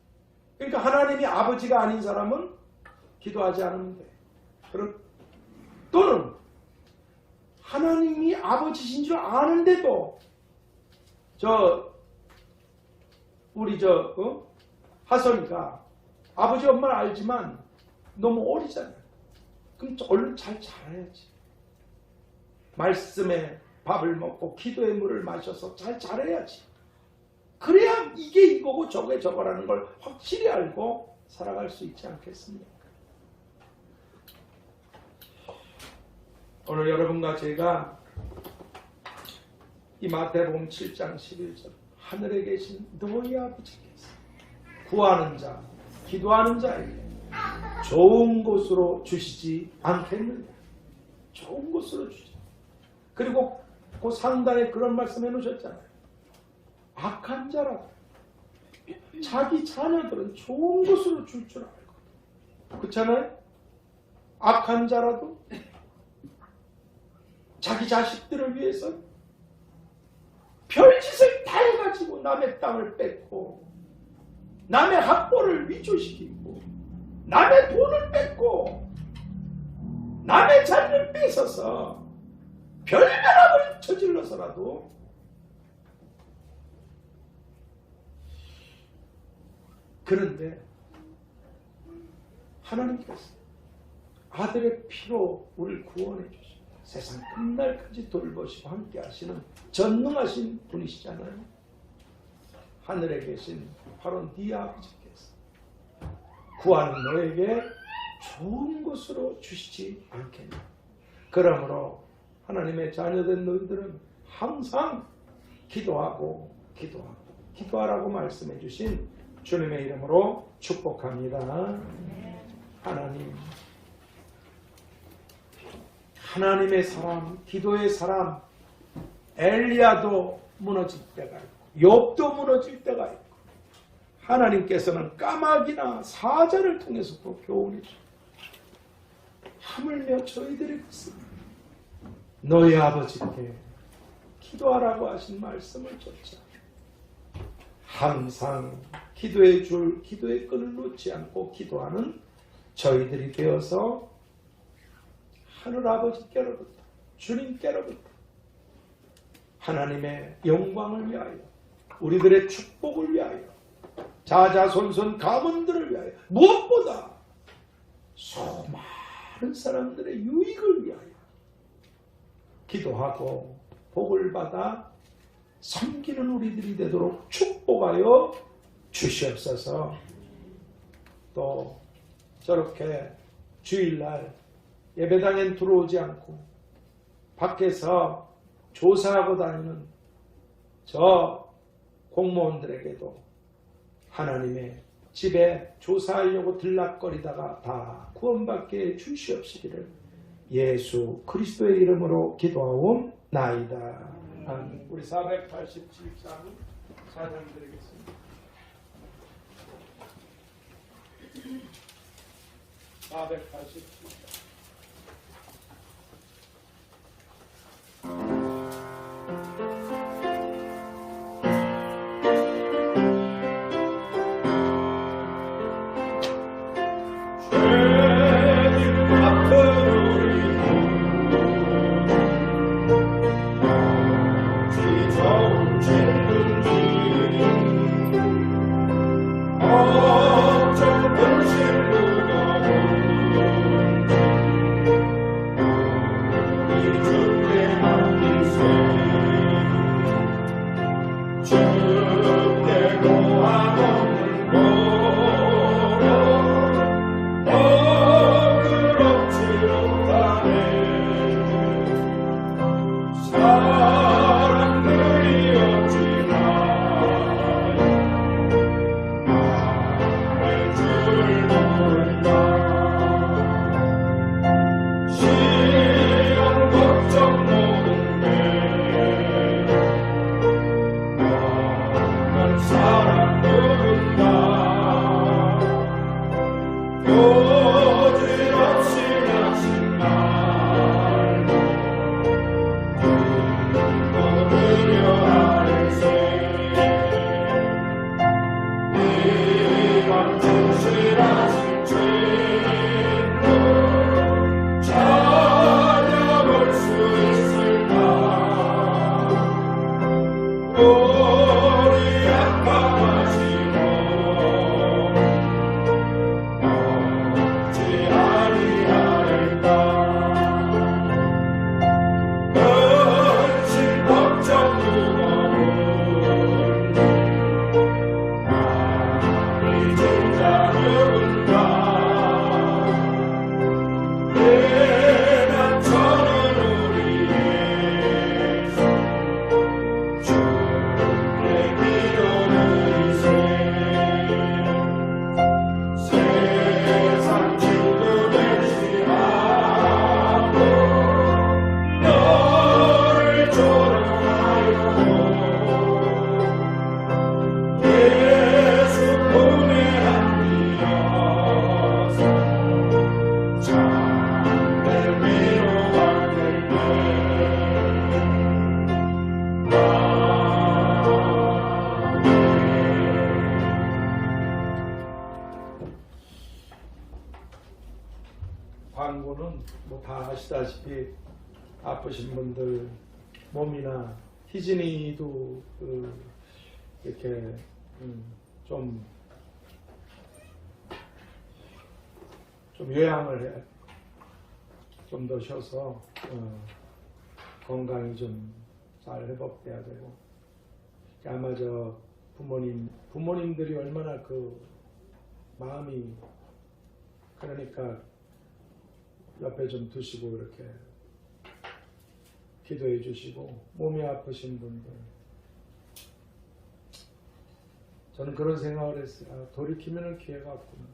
그러니까 하나님이 아버지가 아닌 사람은 기도하지 않으면 돼. 그럼 또는 하나님이 아버지신 줄 아는데도 우리 하선이가 아버지 엄마를 알지만 너무 어리잖아요. 그럼 얼른 잘 자라야지. 말씀에 밥을 먹고 기도의 물을 마셔서 잘 자라야지. 그래야 이게 이거고 저게 저거라는 걸 확실히 알고 살아갈 수 있지 않겠습니까? 오늘 여러분과 제가 이 마태복음 7장 11절 하늘에 계신 너희 아버지께서 구하는 자, 기도하는 자에게 좋은 곳으로 주시지 않겠느냐. 좋은 곳으로 주시지. 그리고 그 상단에 그런 말씀 해놓으셨잖아요. 악한 자라도 자기 자녀들은 좋은 곳으로 줄 줄 알고. 그렇잖아요? 악한 자라도 자기 자식들을 위해서 별짓을 다 해가지고 남의 땅을 뺏고 남의 학벌을 위조시키고 남의 돈을 뺏고 남의 자리를 뺏어서 별명함을 저질러서라도 그런데 하나님께서 아들의 피로 우리를 구원해 주시고 세상 끝날까지 돌보시고 함께 하시는 전능하신 분이시잖아요. 하늘에 계신 바로 네 아버지께서 구하는 너에게 좋은 곳으로 주시지 않겠냐. 그러므로 하나님의 자녀된 너희들은 항상 기도하라고 말씀해 주신 주님의 이름으로 축복합니다. 하나님의 사람, 기도의 사람, 엘리야도 무너질 때가 있고 욥도 무너질 때가 있고 하나님께서는 까마귀나 사자를 통해서도 교훈해 주십니다. 하물며 저희들이 묻습니다. 너희 아버지께 기도하라고 하신 말씀을 쫓아 항상 기도의 끈을 놓지 않고 기도하는 저희들이 되어서 하늘아버지께로부터 주님께로부터 하나님의 영광을 위하여 우리들의 축복을 위하여 자자손손 가문들을 위하여 무엇보다 수많은 사람들의 유익을 위하여 기도하고 복을 받아 섬기는 우리들이 되도록 축복하여 주시옵소서. 또 저렇게 주일날 예배당엔 들어오지 않고 밖에서 조사하고 다니는 저 공무원들에게도 하나님의 집에 조사하려고 들락거리다가 다 구원받게 주시옵시기를 예수 그리스도의 이름으로 기도하옵나이다. 아멘. 우리 487장 찬양드리겠습니다. 487장 광고는 뭐 다 아시다시피 아프신 분들 몸이나 희진이도 이렇게 좀 요양을 해, 좀 더 쉬어서 건강이 좀 잘 회복돼야 되고 아마 저 부모님들이 얼마나 그 마음이 그러니까 옆에 좀 두시고 이렇게 기도해 주시고 몸이 아프신 분들 저는 그런 생각을 했어요. 돌이키면 기회가 없구나.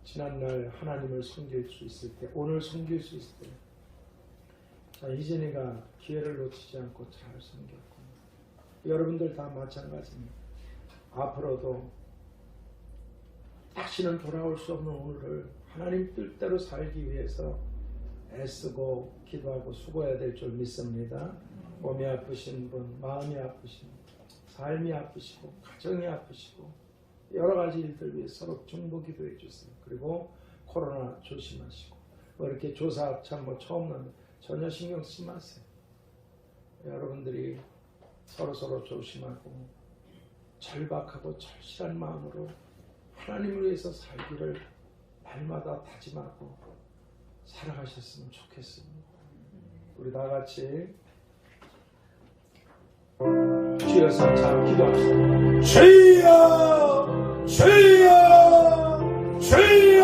지난날 하나님을 섬길 수 있을 때 오늘 섬길 수 있을 때 자, 희진이가 기회를 놓치지 않고 잘 섬겼구나. 여러분들 다 마찬가지입니다. 앞으로도 다시는 돌아올 수 없는 오늘을 하나님 뜻대로 살기 위해서 애쓰고 기도하고 수고해야 될 줄 믿습니다. 몸이 아프신 분, 마음이 아프신 분, 삶이 아프시고 가정이 아프시고 여러 가지 일들 위해 서로 중보 기도해 주세요. 그리고 코로나 조심하시고 뭐 이렇게 조사 참 뭐 처음 나면 전혀 신경 쓰지 마세요. 여러분들이 서로 조심하고 절박하고 절실한 마음으로 하나님을 위해서 살기를 날마다 다짐하고 살아가셨으면 좋겠습니다. 우리 다 같이 주여 삼창 기도합시다. 주여 주여 주여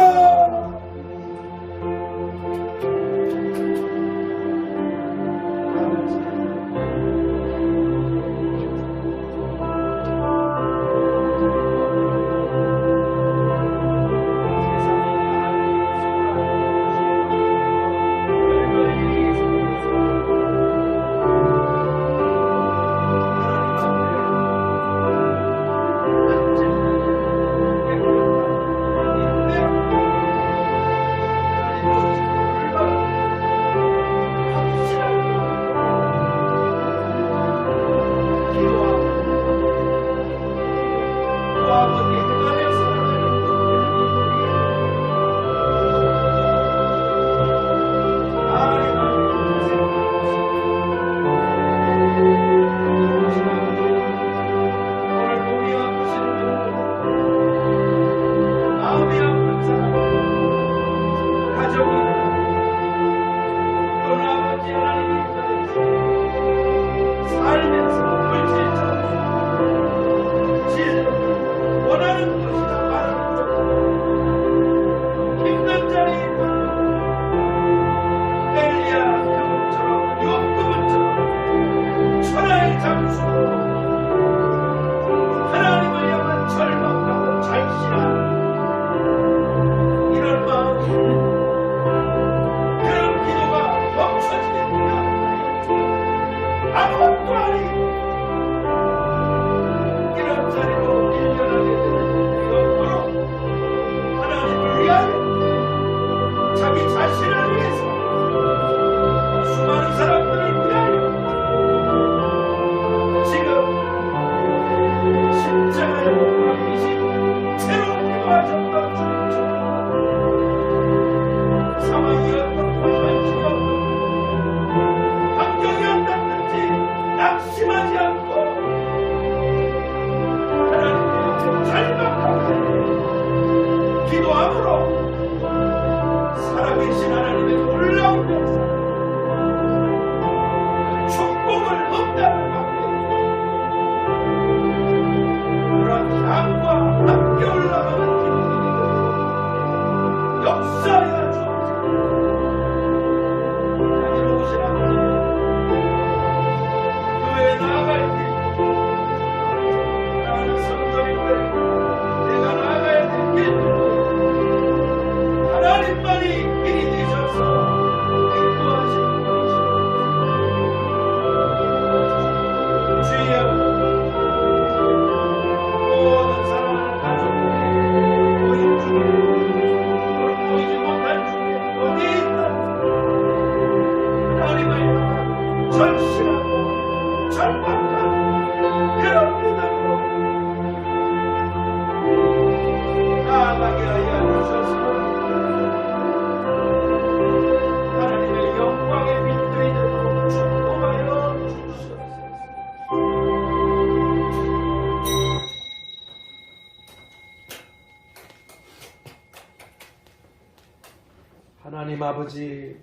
하나님 아버지,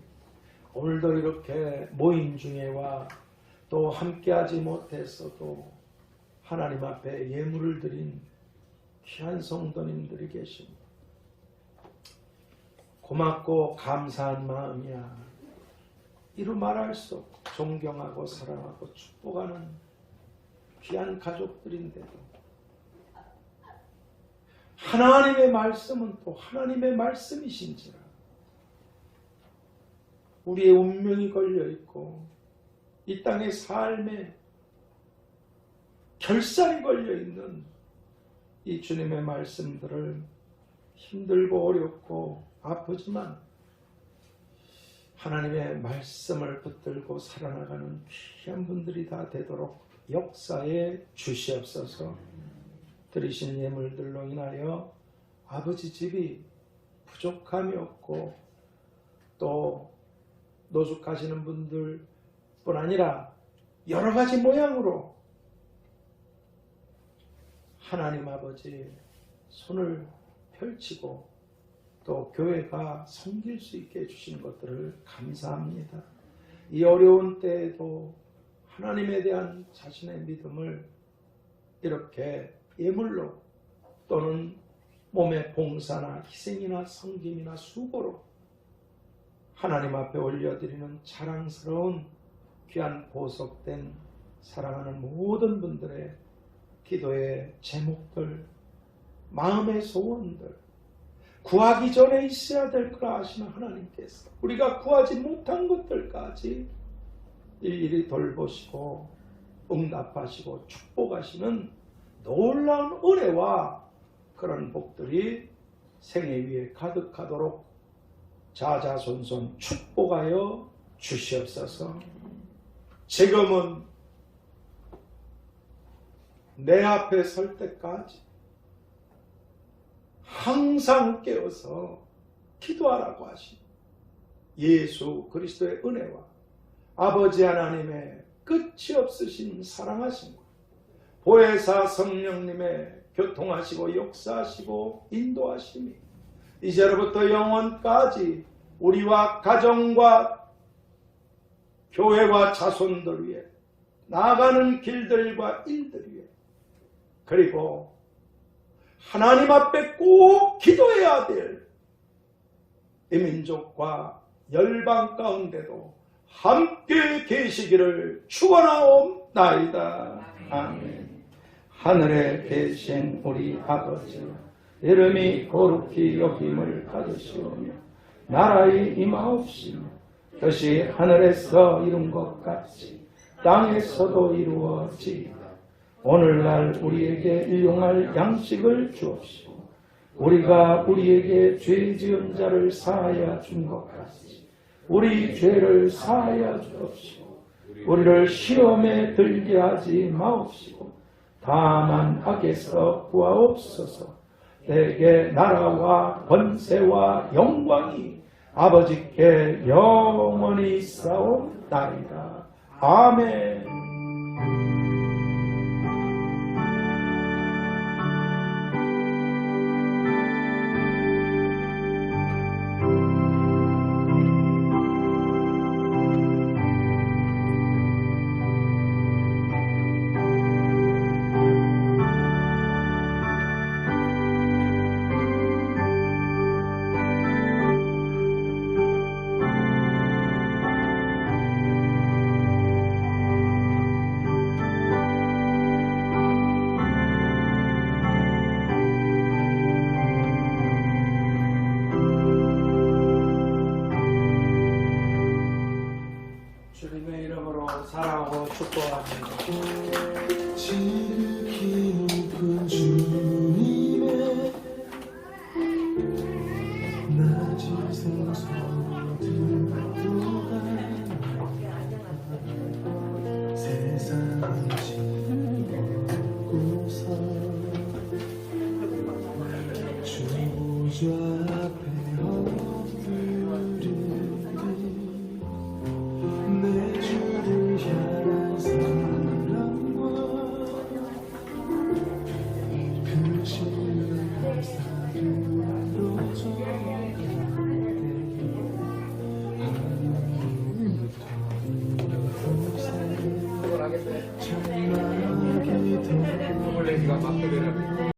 오늘도 이렇게 모임 중에와 또 함께하지 못했어도 하나님 앞에 예물을 드린 귀한 성도님들이 계십니다. 고맙고 감사한 마음이야. 이루 말할 수 없고 존경하고 사랑하고 축복하는 귀한 가족들인데도 하나님의 말씀은 또 하나님의 말씀이신지라 우리의 운명이 걸려있고 이 땅의 삶에 결산이 걸려있는 이 주님의 말씀들을 힘들고 어렵고 아프지만 하나님의 말씀을 붙들고 살아나가는 귀한 분들이 다 되도록 역사에 주시옵소서. 드리신 예물들로 인하여 아버지 집이 부족함이 없고 또 노숙하시는 분들 뿐 아니라 여러 가지 모양으로 하나님 아버지 손을 펼치고 또 교회가 섬길 수 있게 해주신 것들을 감사합니다. 이 어려운 때에도 하나님에 대한 자신의 믿음을 이렇게 예물로 또는 몸의 봉사나 희생이나 섬김이나 수고로 하나님 앞에 올려드리는 자랑스러운 귀한 보석된 사랑하는 모든 분들의 기도의 제목들, 마음의 소원들, 구하기 전에 있어야 될 걸 아시는 하나님께서 우리가 구하지 못한 것들까지 일일이 돌보시고 응답하시고 축복하시는 놀라운 은혜와 그런 복들이 생애 위에 가득하도록 자자손손 축복하여 주시옵소서. 지금은 내 앞에 설 때까지 항상 깨어서 기도하라고 하신 예수 그리스도의 은혜와 아버지 하나님의 끝이 없으신 사랑하심과 보혜사 성령님의 교통하시고 역사하시고 인도하심이 이제로부터 영원까지 우리와 가정과 교회와 자손들 위해 나아가는 길들과 일들 위해 그리고 하나님 앞에 꼭 기도해야 될 이 민족과 열방 가운데도 함께 계시기를 축원하옵나이다. 아멘. 하늘에 계신 우리 아버지, 이름이 거룩히 여김을 받으시오며 나라의 임하옵시며 뜻이 하늘에서 이룬 것 같이 땅에서도 이루어지이다. 오늘날 우리에게 일용할 양식을 주옵시고 우리가 우리에게 죄 지은 자를 사하여 준 것 같이 우리 죄를 사하여 주옵시고 우리를 시험에 들게 하지 마옵시고 다만 악에서 구하옵소서. 내게 나라와 권세와 영광이 아버지께 영원히 있사옵나이다. 아멘. 주님의 이름으로 사랑하고 축복합니다. 지극히 높은 주님의 낮은 성소들보다 세상을 지고서 주 보좌 앞에 엎드리니 내 주를 향한 사랑과 그 신을 감사로 전하되 장막이 더